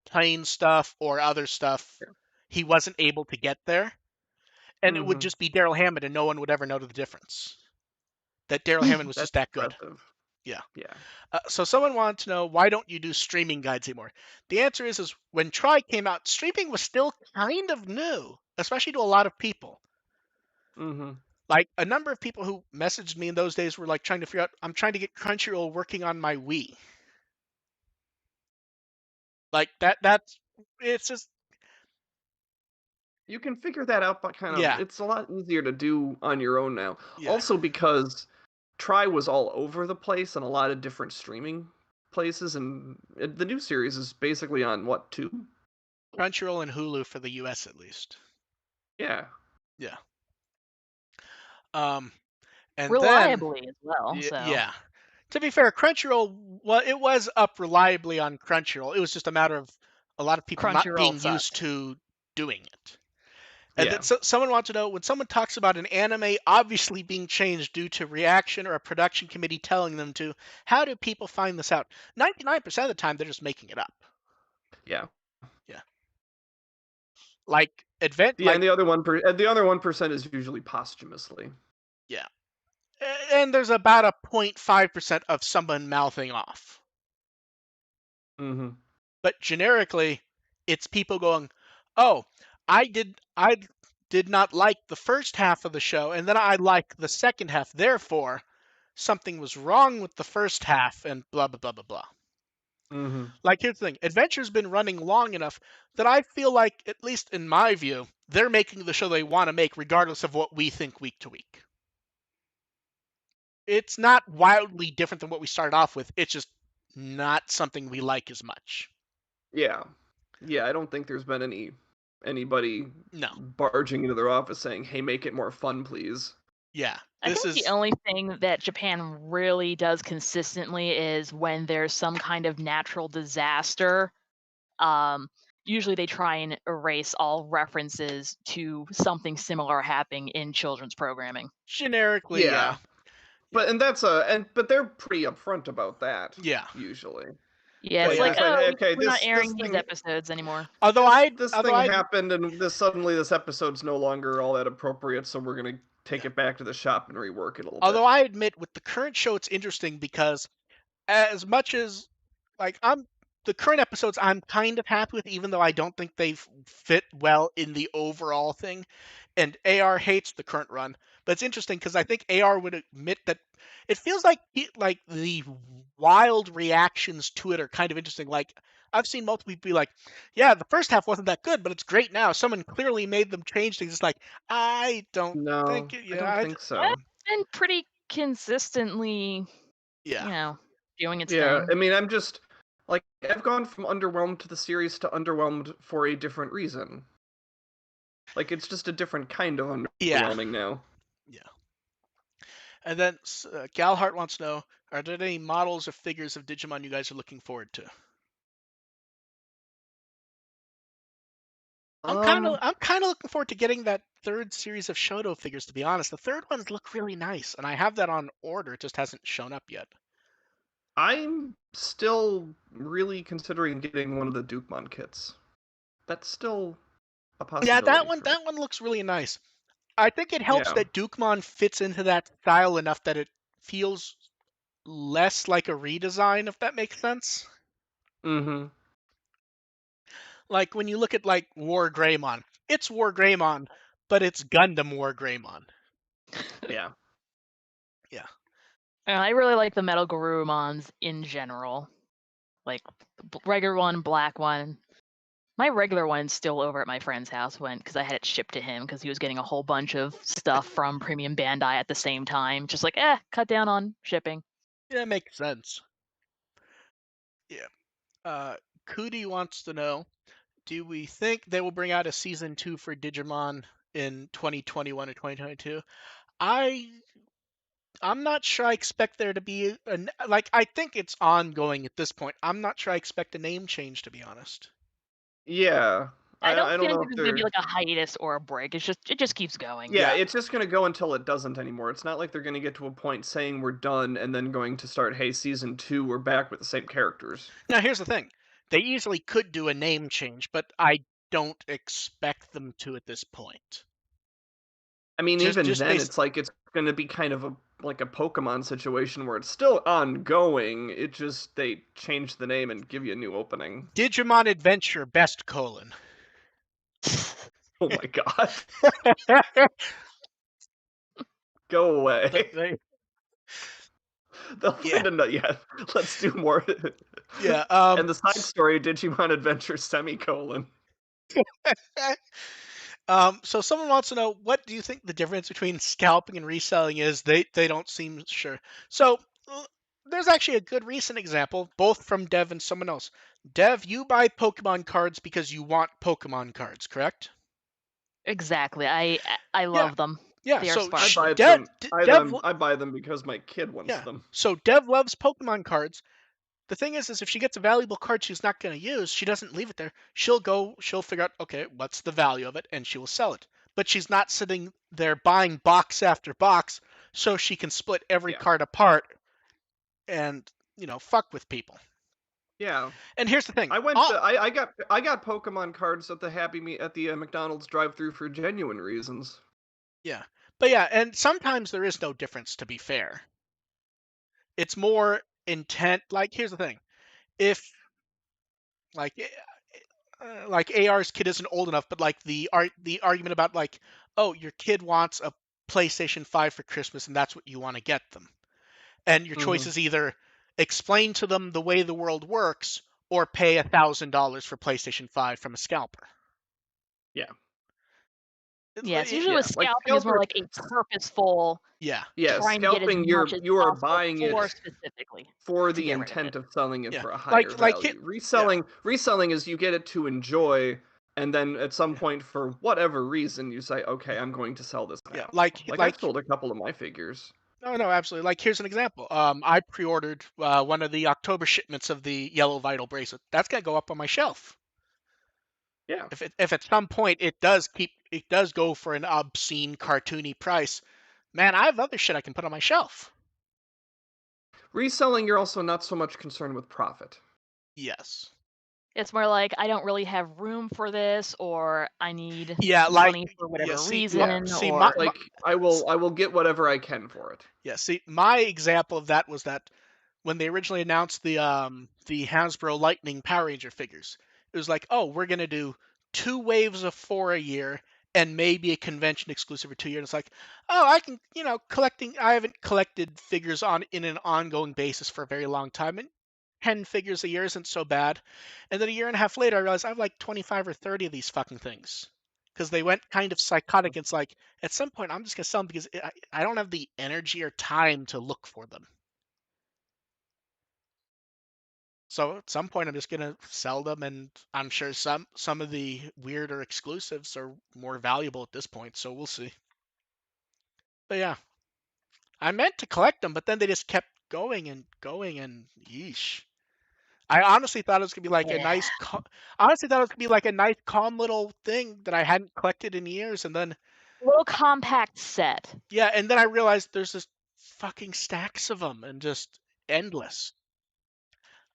plane stuff or other stuff, Yeah. he wasn't able to get there, and it would Mhm. just be Daryl Hammond, and no one would ever know the difference. That Daryl Hammond was just that good. Impressive. Yeah. Yeah. So someone wanted to know, why don't you do streaming guides anymore? The answer is when Try came out, streaming was still kind of new, especially to a lot of people. Mhm. Like a number of people who messaged me in those days were like trying to figure out, I'm trying to get Crunchyroll working on my Wii. Like that's it's just You can figure that out, but Yeah. it's a lot easier to do on your own now. Yeah. Also because Try was all over the place on a lot of different streaming places, and the new series is basically on what, 2? Crunchyroll and Hulu for the US at least. Yeah. Yeah. And Reliably as well. then So yeah. To be fair, Crunchyroll, well, it was up reliably on Crunchyroll. It was just a matter of a lot of people not Crunchyroll being sucked. used to doing it. And Yeah. then someone wants to know, when someone talks about an anime obviously being changed due to reaction or a production committee telling them to, how do people find this out? 99% of the time, they're just making it up. Yeah. Like Yeah, and the other 1% is usually posthumously. Yeah. And there's about a 0.5% of someone mouthing off. Mhm. But generically, it's people going, "Oh, I did not like the first half of the show, and then I liked the second half. Therefore, something was wrong with the first half, and blah blah blah blah blah." Mhm. Like, here's the thing: Adventure's been running long enough that I feel like, at least in my view, they're making the show they want to make, regardless of what we think week to week. It's not wildly different than what we started off with. It's just not something we like as much. Yeah. Yeah, I don't think there's been anybody No. barging into their office saying, "Hey, make it more fun, please." Yeah, I this think is the only thing that Japan really does consistently is when there's some kind of natural disaster. Um, Usually they try and erase all references to something similar happening in children's programming. generically, yeah, Yeah. yeah, But they're pretty upfront about that yeah. usually. Yeah, But it's Like like, they yeah, said, oh, hey, okay, we're not this airing these thing episodes anymore. this thing I happened, and this episode's no longer all that appropriate, so we're gonna take yeah, it back to the shop and rework it a little although bit. I admit with the current show, it's interesting because as much as like I'm the current episodes I'm kind of happy with, even though I don't think they fit well in the overall thing. And AR hates the current run, but it's interesting because I think AR would admit that it feels like like the wild reactions to it are kind of interesting. Like I've seen multiple people be like, "Yeah, the first half wasn't that good, but it's great now." Someone clearly made them change things. It's like I don't think No, it. I Yeah, don't think That's so. been pretty consistently, yeah, you know, doing its Yeah, thing. I mean, I'm just like I've gone from underwhelmed to the series to underwhelmed for a different reason. Like it's just a different kind of yeah, underwhelming now. yeah. And then Galhart wants to know: are there any models or figures of Digimon you guys are looking forward to? Um, I'm kind of looking forward to getting that third series of Shoto figures. To be honest, the third ones look really nice, and I have that on order. It just hasn't shown up yet. I'm still really considering getting one of the Dukemon kits. That's still a Yeah, possibility for me. that one looks really nice. I think it helps Yeah. that Dukemon fits into that style enough that it feels less like a redesign, if that makes sense. Mm-hmm. Like when you look at like War Greymon, it's War Greymon, but it's Gundam War Greymon. Yeah. Yeah. I really like the Metal Garurumons in general. Like regular one, black one. My regular one's still over at my friend's house because I had it shipped to him because he was getting a whole bunch of stuff from Premium Bandai at the same time. Just like, cut down on shipping. Yeah, it makes sense. Yeah. Cootie wants to know: do we think they will bring out a season 2 for Digimon in 2021 or 2022? I I'm not sure I expect there to be like I think it's ongoing at this point. I'm not sure I expect a name change, to be honest. Yeah. I don't I feel don't like know if there's gonna be they're like a hiatus or a break. It just keeps going. Yeah, Yeah. it's just gonna go until it doesn't anymore. It's not like they're gonna get to a point saying we're done and then going to start, hey, season 2, we're back with the same characters. Now here's the thing. They easily could do a name change, but I don't expect them to at this point. I mean, even Just then, based it's like it's gonna be kind of like a Pokemon situation where it's still ongoing. It just they change the name and give you a new opening. Digimon Adventure best colon. Oh my god, go away. They- They'll yeah. find a nut. Yeah, let's do more. Yeah. And the side story, Digimon Adventure semicolon. So someone wants to know, what do you think the difference between scalping and reselling is? They don't seem sure. So there's actually a good recent example, both from Dev and someone else. Dev, you buy Pokemon cards because you want Pokemon cards, correct? Exactly. I Yeah, love them. yeah. They are I sparkly. buy them. Dev, I buy them because my kid wants yeah. them. So Dev loves Pokemon cards. The thing is if she gets a valuable card she's not going to use, she doesn't leave it there. She'll figure out, okay, what's the value of it, and she will sell it. But she's not sitting there buying box after box so she can split every Yeah, card apart and, fuck with people. yeah. And here's the thing. I got Pokemon cards at the Happy Me at the McDonald's drive-through for genuine reasons. Yeah. But yeah, and sometimes there is no difference, to be fair. It's more intent. Like, here's the thing. If, like, like AR's kid isn't old enough, but like the argument about like, oh, your kid wants a PlayStation 5 for Christmas and that's what you want to get them. And your choice Mm-hmm. is either explain to them the way the world works or pay $1,000 for PlayStation 5 from a scalper. Yeah, Yeah, it's usually yeah. with Like scalping is more scalper. like a purposeful Yeah. Yeah, trying to get as scalping. much as You are possible buying it for specifically for to the get rid of it. intent of selling it Yeah. for a higher Like hit value. yeah. Reselling is you get it to enjoy, and then at some point, for whatever reason, you say, "Okay, I'm going to sell this Yeah, now." like I've sold a couple of my figures. no, absolutely. Like here's an example. I pre-ordered one of the October shipments of the yellow Vital Bracelet. That's gonna go up on my shelf. Yeah. If at some point it does go for an obscene cartoony price, man, I have other shit I can put on my shelf. Reselling, you're also not so much concerned with profit. Yes. It's more like I don't really have room for this, or I need Yeah, like money for yeah. whatever Yeah. reason, See, or Like I will get whatever I can for it. yeah. See, my example of that was that when they originally announced the Hasbro Lightning Power Ranger figures, it was like, oh, we're gonna do 2 waves of 4 a year and maybe a convention exclusive for 2 years. It's like, oh, I can, collecting. I haven't collected figures on in an ongoing basis for a very long time, and 10 figures a year isn't so bad. And then a year and a half later, I realized I have like 25 or 30 of these fucking things because they went kind of psychotic. It's like at some point I'm just gonna sell them because I don't have the energy or time to look for them. So at some point, I'm just gonna sell them, and I'm sure some of the weirder exclusives are more valuable at this point. So we'll see. But yeah, I meant to collect them, but then they just kept going and going, and yeesh. I honestly thought it was gonna be like a yeah, honestly thought it was gonna be like a nice, calm little thing that I hadn't collected in years, and then little compact set. yeah, and then I realized there's just fucking stacks of them and just endless.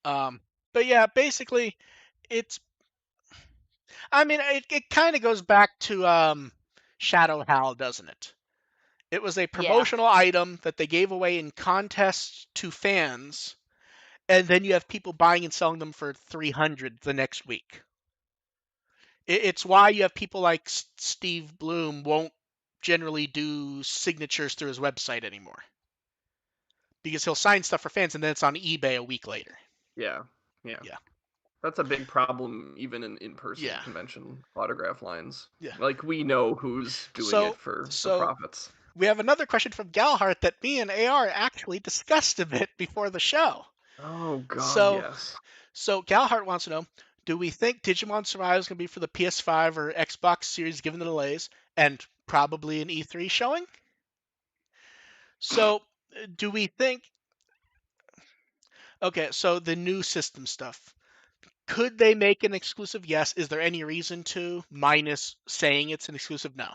Um, but yeah, basically, it's I mean, it kind of goes back to Shadow Hal, doesn't it? It was a Yeah. promotional item that they gave away in contests to fans, and then you have people buying and selling them for 300 the next week. It's why you have people like Steve Bloom won't generally do signatures through his website anymore because he'll sign stuff for fans and then it's on eBay a week later. Yeah. Yeah. Yeah, That's a big problem even in in-person yeah, convention autograph lines. yeah. Like we know who's doing it So, for the so profits. we have another question from Galhart that me and AR actually discussed a bit before the show. Oh god, So, yes. so Galhart wants to know: do we think Digimon Survive is going to be for the PS5 or Xbox Series given the delays, and probably an E3 showing? So, do we think? Okay, so the new system stuff. Could they make an exclusive? Yes. Is there any reason to? Minus saying it's an exclusive? No.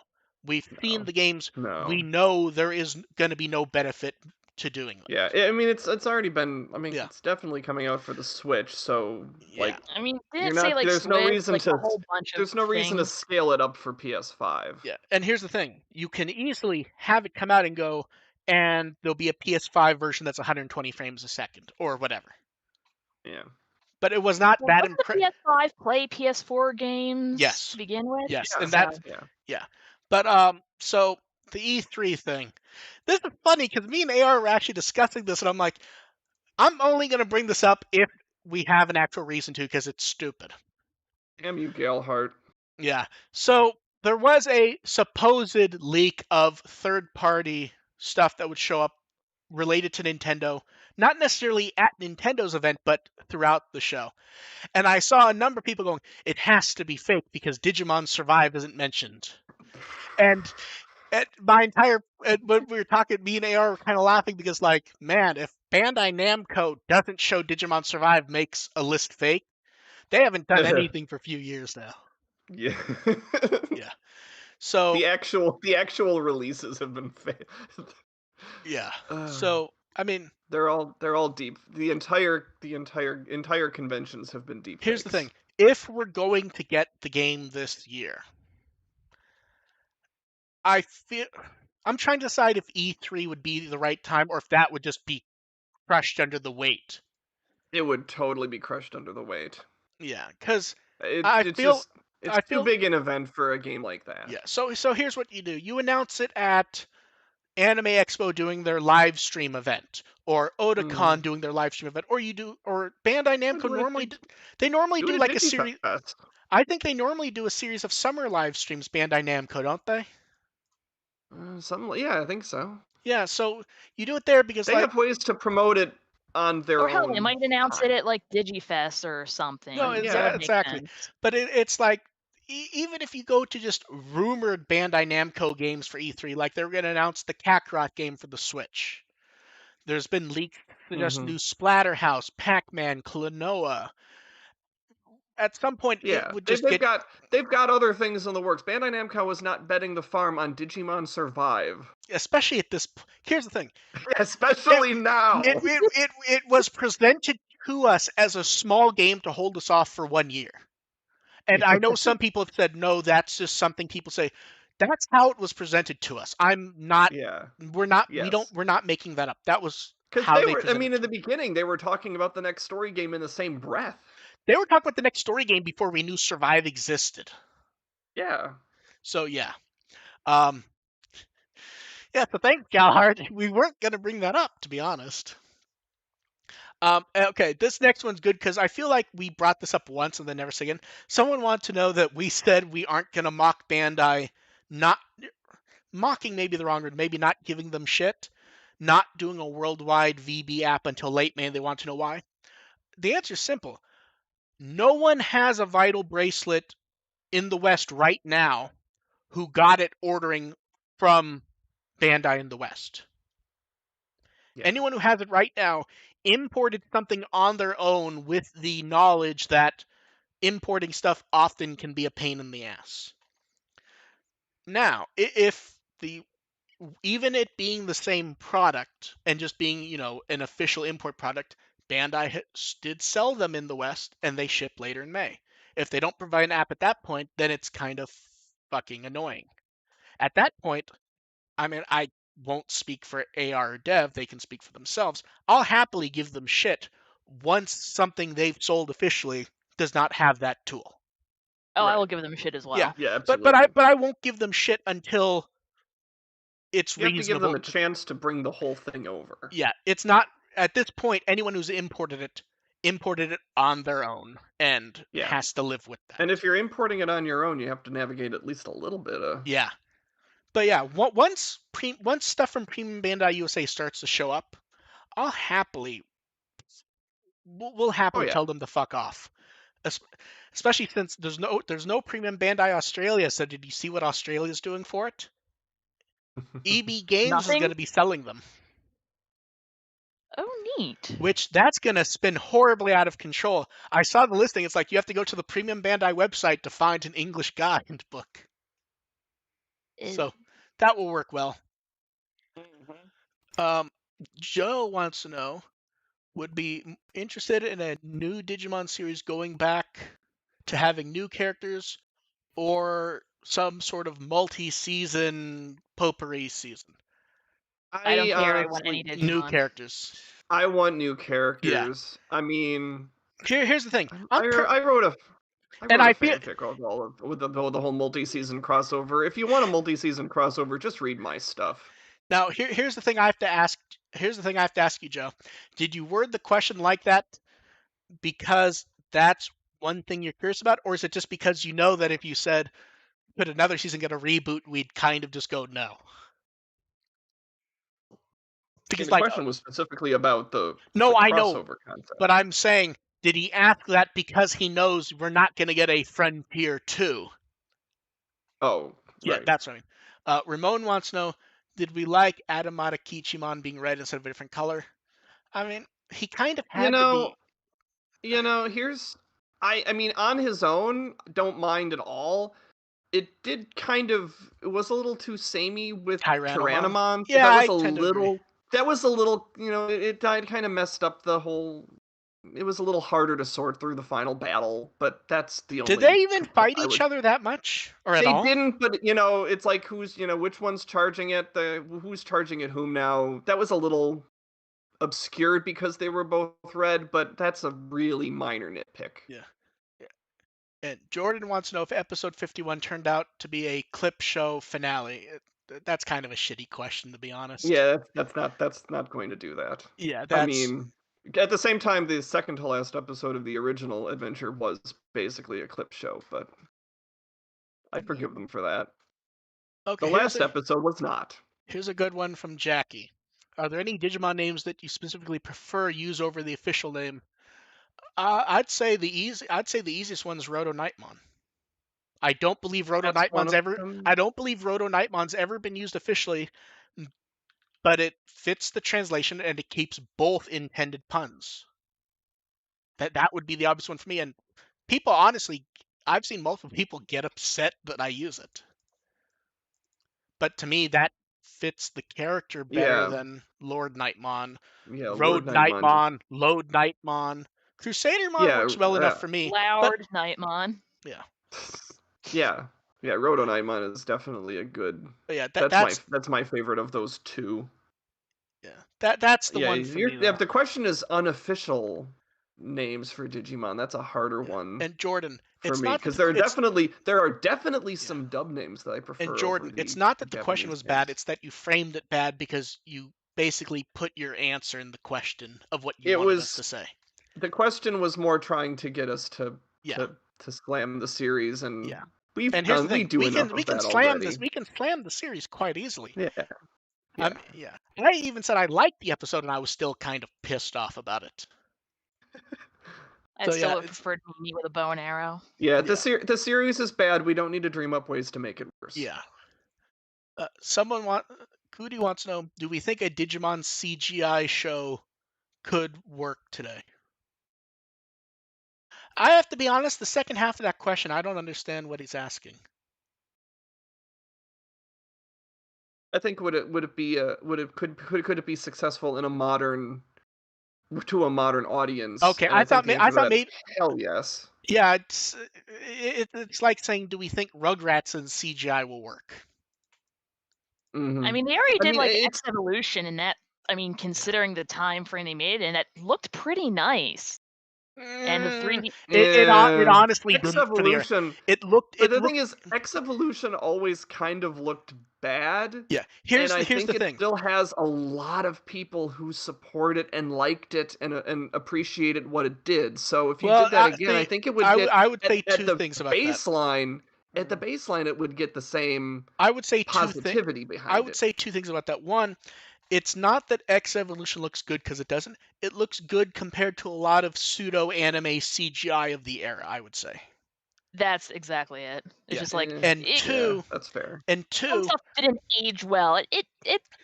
We've seen No. the games. We No. know there is going to be no benefit to doing them. Yeah, I mean it's already been. I mean Yeah. it's definitely coming out for the Switch, so Yeah. like I mean, didn't you're it say not. like There's no Switch, reason like a to. whole bunch of There's no reason to things? scale it up for PS5. Yeah. And here's the thing: you can easily have it come out and go, and there'll be a PS5 version that's 120 frames a second or whatever. Yeah. But it was not Well, that doesn't the PS5 play PS4 games to Yes. begin with? Yes. Yeah. And that. Yeah. Yeah. But so the E3 thing. This is funny because me and AR were actually discussing this, and I'm like, I'm only going to bring this up if we have an actual reason to, because it's stupid. Damn you, Galehart. Yeah. So there was a supposed leak of third-party stuff that would show up related to Nintendo, not necessarily at Nintendo's event, but throughout the show. And I saw a number of people going, "It has to be fake because Digimon Survive isn't mentioned." And at my entire when we were talking, me and AR were kind of laughing because, like, man, if Bandai Namco doesn't show Digimon Survive makes a list fake, they haven't done anything for a few years now. Yeah. Yeah. So the actual releases have been yeah. uh, So I mean, they're all deep. The entire conventions have been deep here's the fakes. thing: if we're going to get the game this year, I feel I'm trying to decide if E3 would be the right time or if that would just be crushed under the weight. It would totally be crushed under the weight. Yeah, because It I it's feel just it's I too feel big an event for a game like that. yeah. So here's what you do: you announce it at Anime Expo doing their live stream event, or Otakon Mm. doing their live stream event, or Bandai Namco Do it at Dig- they normally do it do at like a series. DigiFest. I think they normally do a series of summer live streams. Bandai Namco, don't they? Yeah, I think so. Yeah. So you do it there because, They like, have ways to promote it on their Or hell, they own might announce it time. at like Digifest or something. no, That Yeah, would make exactly. sense. But it's like even if you go to just rumored Bandai Namco games for E3, like they're going to announce the Kakarot game for the Switch. There's been leaks suggest Mm-hmm. new Splatterhouse, Pac-Man, Klonoa. At some point, it Yeah, would they've just they've get, got they've got other things in the works. Bandai Namco was not betting the farm on Digimon Survive, especially at this. Here's the thing: it especially now. it was presented to us as a small game to hold us off for 1 year. And I know some people have said, no, that's just something people say. That's how it was presented to us. I'm not. Yeah. We're not. We don't. Yes. We're not making that up. That was Because how they they were, I presented mean, it in to the us. beginning, they were talking about the next story game in the same breath. They were talking about the next story game before we knew Survive existed. Yeah. So yeah. Um. Yeah. So thanks, Galhard. We weren't gonna bring that up, to be honest. Okay, this next one's good because I feel like we brought this up once and then never said again. Someone wants to know that we said we aren't gonna mock Bandai, not mocking maybe the wrong word, maybe not giving them shit, not doing a worldwide VB app until late May. They want to know why. The answer is simple. No one has a Vital Bracelet in the West right now who got it ordering from Bandai in the West. Yeah. Anyone who has it right now imported something on their own with the knowledge that importing stuff often can be a pain in the ass. Now, if the even it being the same product and just being, an official import product, Bandai did sell them in the West and they ship later in May. If they don't provide an app at that point, then it's kind of fucking annoying. At that point, I mean, I won't speak for AR or Dev, they can speak for themselves. I'll happily give them shit once something they've sold officially does not have that tool. Oh, I Right. will give them shit as Yeah, well. Yeah, but absolutely. I won't give them shit until it's You have to give them reasonable. a chance to bring the whole thing over. Yeah, it's not at this point anyone who's imported it on their own and Yeah. has to live with that. And if you're importing it on your own, you have to navigate at least a little bit of. Yeah, but yeah, once stuff from Premium Bandai USA starts to show up, I'll happily we'll Oh happily yeah. tell them to fuck off. Especially since there's no Premium Bandai Australia. So did you see what Australia's doing for it? EB Games is going Nothing? to be selling them, Oh, neat. which that's going to spin horribly out of control. I saw the listing. It's like you have to go to the Premium Bandai website to find an English guidebook. So that will work well. Um, Joe wants to know, would be interested in a new Digimon series going back to having new characters or some sort of multi-season potpourri season. I don't I care. I want any honestly, New Digimon. characters. I want new Yeah. characters. I mean, Here's the thing. I wrote a And I feel fanfic of all of with the whole multi-season crossover. If you want a multi-season crossover, just read my stuff. now here's the thing I have to ask. Here's the thing I have to ask you, Joe. Did you word the question like that because that's one thing you're curious about, or is it just because you know that if you said could another season get a reboot, we'd kind of just go no? I mean, Because the question was specifically about the no, I know, crossover concept. but I'm saying, did he ask that because he knows we're not going to get a Frontier 2? Oh, Yeah, right. that's what I mean. Ramon wants to know, did we like Adamata Kichimon being red instead of a different color? I mean, he kind of You had to know, be. here's I mean, on his own, don't mind at all. It did it was a little too samey with Tyrannomon. Tyrannomon. So Yeah, I tend to agree. that was a little, it kind of messed up the whole. It was a little harder to sort through the final battle, but that's the Did only they even complaint fight I each would. other that much? Or at They all? didn't, but it's like which one's charging it, who's charging at whom now. That was a little obscured because they were both red, but that's a really minor nitpick. Yeah. And Jordan wants to know if episode 51 turned out to be a clip show finale. That's kind of a shitty question, to be honest. Yeah, that's not going to do that. Yeah, I that's. mean, at the same time, the second to last episode of the original adventure was basically a clip show, but I forgive them for that. Okay, The last episode was not. here's a good one from Jackie. Are there any Digimon names that you specifically prefer use over the official name? I'd say the easiest one is Roto Nightmon. I don't believe Roto That's one Nightmon's of ever. them. I don't believe Roto Nightmon's ever been used officially, but it fits the translation and it keeps both intended puns. That would be the obvious one for me. And people, honestly, I've seen multiple people get upset that I use it. But to me, that fits the character better Yeah. than Lord Nightmon, Yeah, Lord Road Nightmon. Nightmon, Load Nightmon. Crusadermon Yeah, works well enough for me. But Loud Nightmon. yeah, yeah, Roto Nightmon is definitely a good. but yeah, That's my favorite of those two. that's the Yeah, one for me though. if the question is unofficial names for Digimon, that's a harder one And Jordan, for it's me not that because there are definitely Yeah. some dub names that I prefer And over Jordan, the it's not that the question Japanese was bad, names. it's that you framed it bad because you basically put your answer in the question of what you It wanted us to was say. the question was more trying to get us to Yeah. to slam the series, and Yeah. we And here's the we thing, do enough we of can that slam already. this, we can slam the series quite easily. Yeah. Yeah. Yeah. I even said I liked the episode and I was still kind of pissed off about it. I So, still yeah, would prefer to meet with a bow and arrow. Yeah, Yeah. the series is bad. We don't need to dream up ways to make it worse. Yeah. Cootie wants to know, do we think a Digimon CGI show could work today? I have to be honest, the second half of that question, I don't understand what he's asking. I think could it be successful in a modern audience? Okay, And I think the I answer to thought that is maybe hell yes. yeah, it's like saying, do we think Rugrats and CGI will work? Mm-hmm. I mean, they already did like it's X Evolution, and that, I mean, considering the time frame they made, and that looked pretty nice. And the 3D, It honestly X didn't for the era. Evolution. It The thing looked is, X Evolution always kind of looked bad. yeah. And I Here's think the it thing. still has a lot of people who support it and liked it and appreciated what it did. So if you Well, did that again, I think it would get I would say at two the things about that. baseline. At the baseline, it would get the same I would say positivity behind it. I would say two things about that. One, it's not that X Evolution looks good because it doesn't. It looks good compared to a lot of pseudo anime CGI of the era, I would say. that's exactly it. It's Yeah. just like, And it, two, that's fair. and some two, stuff didn't age well. It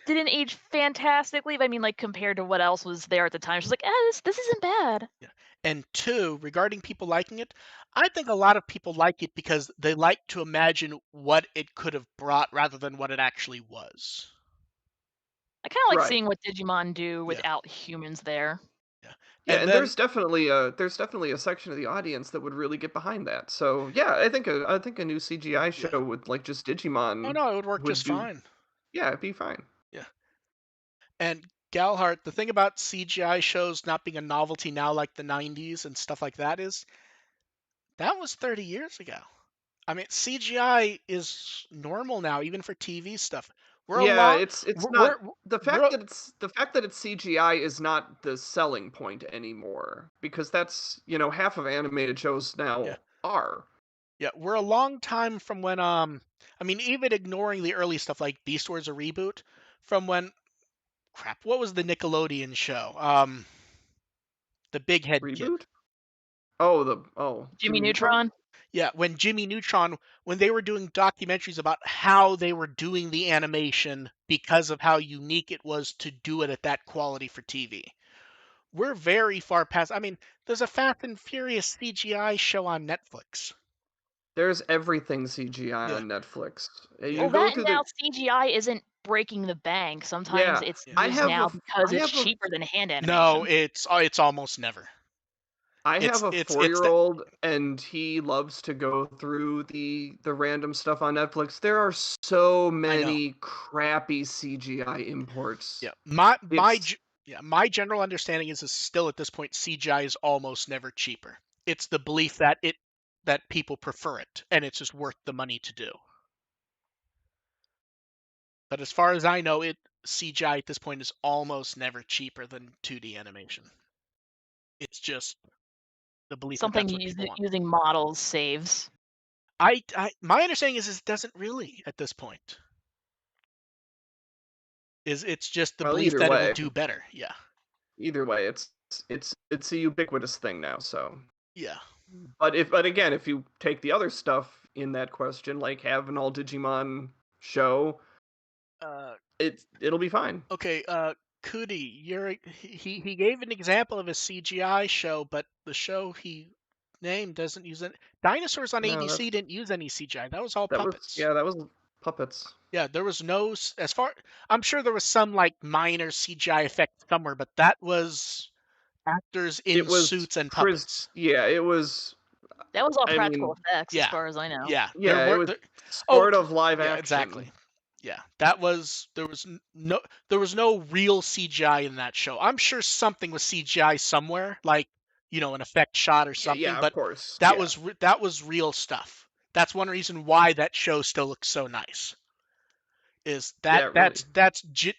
didn't age fantastically, but I mean, like, compared to what else was there at the time, it's just like, this isn't bad. yeah. And two, regarding people liking it, I think a lot of people like it because they like to imagine what it could have brought rather than what it actually was. I kind of like Right. seeing what Digimon do Yeah. without humans there. Yeah. Yeah, And and then there's definitely a section of the audience that would really get behind that. So yeah, I think a new CGI show Yeah. with like just Digimon oh no, it would work just do fine. yeah, it'd be fine. Yeah. And Galhart, the thing about CGI shows not being a novelty now like the 90s and stuff like that is that was 30 years ago. I mean, CGI is normal now, even for TV stuff. We're a Yeah, lot. it's We're, not the fact that it's CGI is not the selling point anymore because that's, half of animated shows now yeah, are. yeah. We're a long time from when I mean, even ignoring the early stuff like Beast Wars a reboot, from when crap, what was the Nickelodeon show? The big head kid. Reboot? Jimmy Neutron? Yeah, when Jimmy Neutron, when they were doing documentaries about how they were doing the animation because of how unique it was to do it at that quality for TV. We're very far past. I mean, there's a Fast and Furious CGI show on Netflix. There's everything CGI Yeah. on Netflix. Yeah. Well, that now CGI isn't breaking the bank. Sometimes Yeah, it's Yeah. used now because it's cheaper than hand animation. No, it's almost never. I have a It's 4-year-old, and he loves to go through the random stuff on Netflix. There are so many crappy CGI imports. Yeah, my general understanding is still at this point CGI is almost never cheaper. It's the belief that people prefer it and it's just worth the money to do. But as far as I know, CGI at this point is almost never cheaper than 2D animation. It's just the belief something that that's what people want. using models saves. My understanding is it doesn't really at this point. It's just the belief that it'll do better. Yeah. Either way, it's a ubiquitous thing now. So yeah. But again, if you take the other stuff in that question, like have an all Digimon show. Uh, It'll be fine. okay, Cootie, he gave an example of a CGI show, but the show he named doesn't use it. Dinosaurs on No, ABC didn't use any CGI. That was all that was puppets. yeah, that was puppets. Yeah, there was no as far. I'm sure there was some like minor CGI effect somewhere, but that was actors It in was suits and puppets. yeah, it was. That was all I practical mean, effects, as Yeah, far as I know. yeah. There yeah, it were was there. Oh, sort of live yeah, action. exactly. Yeah, that was there was no real CGI in that show. I'm sure something was CGI somewhere, like an effect shot or Yeah, something, yeah, of but course. that Yeah, was that was real stuff. That's one reason why that show still looks so nice. Is that yeah, really.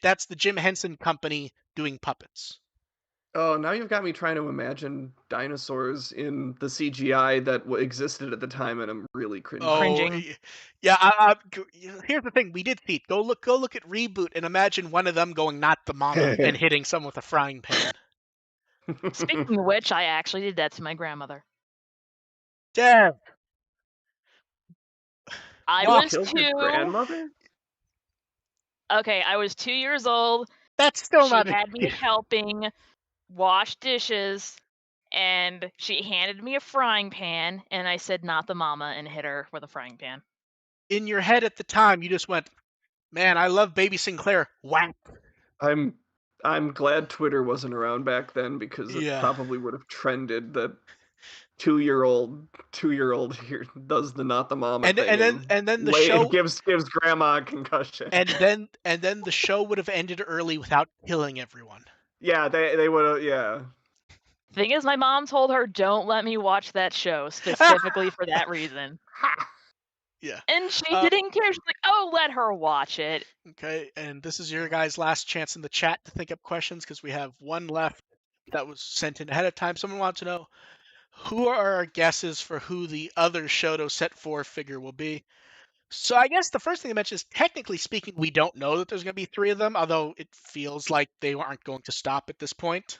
that's the Jim Henson Company doing puppets. Oh, now you've got me trying to imagine dinosaurs in the CGI that existed at the time, and I'm really cringing. Oh, Cringing. yeah. Here's the thing: we did see it. Go look at Reboot, and imagine one of them going not the mama and hitting someone with a frying pan. Speaking of which, I actually did that to my grandmother. Dev, I no, was Killed your 2. grandmother? Okay, I was 2 years old. that's still She not. had me helping wash dishes, and she handed me a frying pan, and I said, "Not the mama," and hit her with a frying pan. In your head at the time, you just went, "Man, I love Baby Sinclair." Whack. I'm I'm glad Twitter wasn't around back then because it Yeah. probably would have trended that 2-year-old here does the not the mama And thing and then and and then the show gives grandma a concussion. and then the show would have ended early without killing everyone. Yeah, they would have yeah. Thing is, my mom told her, "Don't let me watch that show," specifically for that reason. Yeah. And she didn't care. She's like, "Oh, let her watch it." Okay, and this is your guys' last chance in the chat to think up questions because we have one left that was sent in ahead of time. Someone wants to know who are our guesses for who the other Shoto Set 4 figure will be. So I guess the first thing to mention is, technically speaking, we don't know that there's going to be 3 of them, although it feels like they aren't going to stop at this point.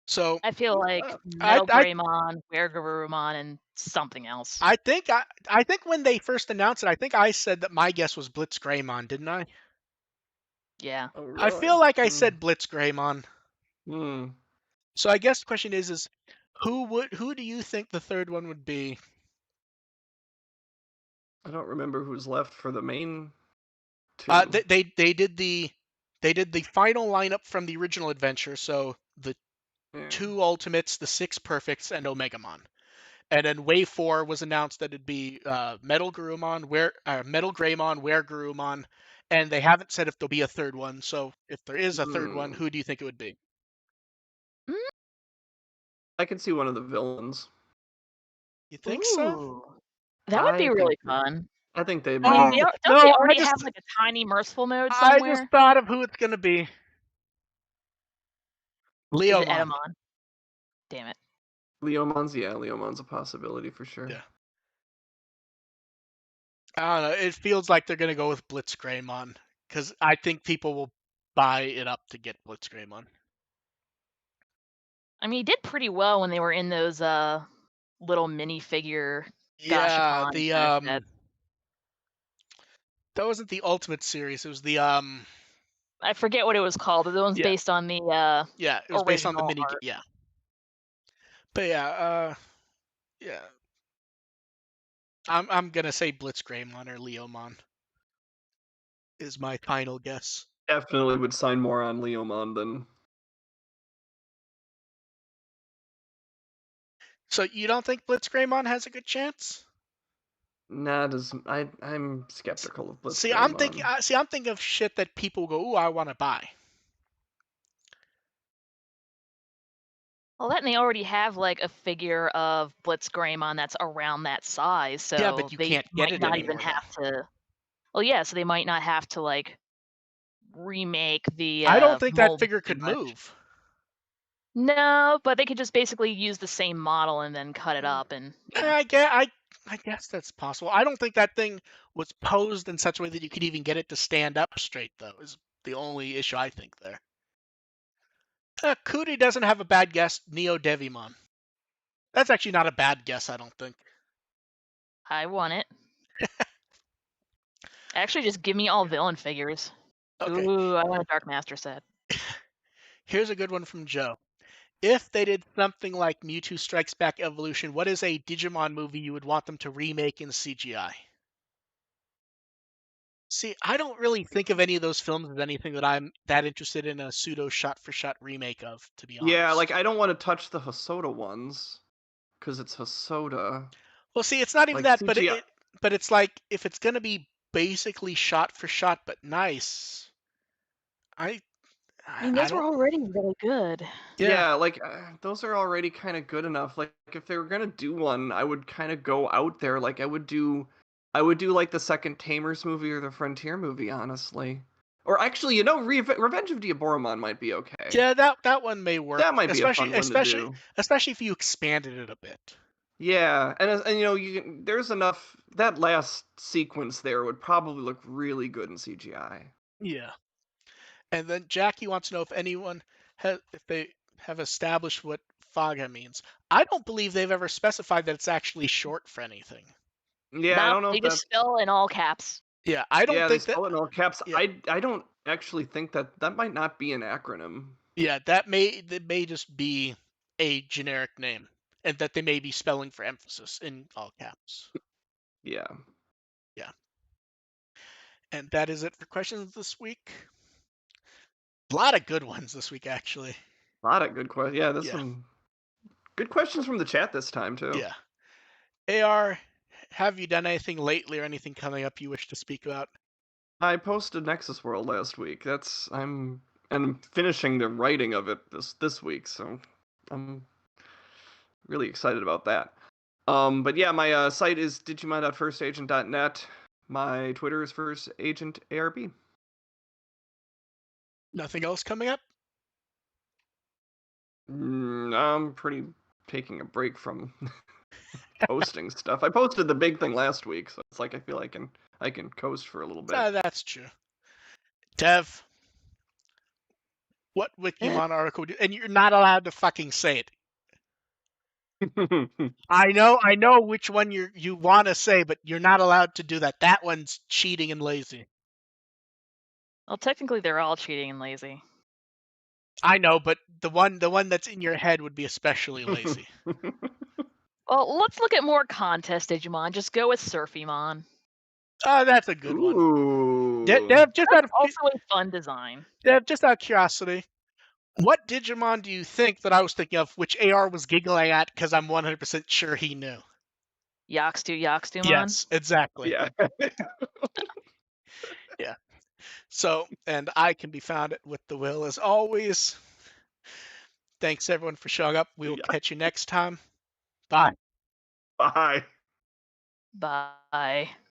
So I feel like I Metal I Greymon, Weregarurumon, and something else. I think I think when they first announced it, I think I said that my guess was Blitz Greymon, didn't I? Yeah. Oh I really? feel like I said Blitz Greymon. Hmm. So I guess the question is who do you think the third one would be? I don't remember who's left for the main two. They did the final lineup from the original adventure, so the Yeah. 2 ultimates, the 6 perfects, and Omegamon. And then Wave 4 was announced that it'd be Metal Greymon, Weregarurumon, and they haven't said if there'll be a third one. So if there is a third one, who do you think it would be? I can see one of the villains. You think so? Ooh. That would be really fun. I think they'd I mean, be. don't they No, already have like a tiny merciful mode I just somewhere? thought of who it's gonna be. Is it Leomon. Edamon? Damn it. Leomon's a possibility for sure. Yeah. I don't know. It feels like they're gonna go with Blitz Greymon because I think people will buy it up to get Blitz Greymon. I mean, he did pretty well when they were in those little minifigure Yeah, Gashapon the kind of sets. that wasn't the Ultimate series. It was the I forget what it was called, but the one's yeah. based on the Yeah, it was based on the original mini. art. Yeah, but yeah, yeah. I'm gonna say Blitz Greymon or Leomon is my final guess. Definitely would sign more on Leomon than. So you don't think Blitz Greymon has a good chance? Not as I'm skeptical of Blitz See, I'm thinking. Greymon. I'm thinking of shit that people go, "Ooh, I want to buy." Well, that and they already have like a figure of Blitz Greymon that's around that size, so Yeah, but you they can't get might it not even anymore now. have to. Well, yeah, so they might not have to like remake the I don't think that mold figure too could much. move. No, but they could just basically use the same model and then cut it up and yeah. I guess that's possible. I don't think that thing was posed in such a way that you could even get it to stand up straight, though, is the only issue I think there. Cootie doesn't have a bad guess. Neo Devimon. That's actually not a bad guess, I don't think. I want it. Actually, just give me all villain figures. Okay. Ooh, I want a Dark Master set. Here's a good one from Joe. If they did something like Mewtwo Strikes Back Evolution, what is a Digimon movie you would want them to remake in CGI? See, I don't really think of any of those films as anything that I'm that interested in a pseudo shot-for-shot remake of, to be honest. Yeah, like I don't want to touch the Hosoda ones because it's Hosoda. Well, see, it's not even Like that, but CGI. but it's like if it's gonna be basically shot-for-shot but nice, I I mean, I those were don't. already really good. Yeah, Yeah, like those are already kind of good enough. Like if they were gonna do one, I would kind of go out there. Like I would do like the second Tamers movie or the Frontier movie, honestly. Or actually, Revenge of Diaboromon might be okay. yeah, that one may work, That might be a fun one to do. especially if you expanded it a bit. Yeah, and you know there's enough. That last sequence there would probably look really good in CGI. Yeah. And then Jackie wants to know if they have established what Faga means. I don't believe they've ever specified that it's actually short for anything. Yeah, I Nope, don't know they if just that's spell in all caps. Yeah, I don't yeah. They think that. spell it in all caps. Yeah, I don't actually think that might not be an acronym. yeah, that may just be a generic name, and that they may be spelling for emphasis in all caps. Yeah, Yeah, and that is it for questions this week. A lot of good ones this week, actually. a lot of good questions. Yeah, there's Yeah, some good questions from the chat this time too. yeah. AR, have you done anything lately or anything coming up you wish to speak about? I posted Nexus World last week. I'm finishing the writing of it this week, so I'm really excited about that. But yeah, my site is digimon.firstagent.net. My Twitter is firstagent_ARB. Nothing else coming up? I'm pretty taking a break from posting stuff. I posted the big thing last week, so it's like I feel I can coast for a little bit. That's true. Dev, what Eh, Wikimon article? And you're not allowed to fucking say it. Yeah, I know which one you want to say, but you're not allowed to do that. That one's cheating and lazy. well, technically, they're all cheating and lazy. I know, but the one that's in your head would be especially lazy. Well, let's look at more contest Digimon. Just go with Surfymon. Oh, that's a good one. Ooh. Dev, That's also a fun design. Just out of curiosity, what Digimon do you think that I was thinking of, which AR was giggling at because I'm 100% sure he knew? Yaxtu-Mon. Yes, exactly. Yeah. Yeah. So, and I can be found at With the Will as always. Thanks everyone for showing up. We will Yeah. catch you next time. Bye. Bye. Bye.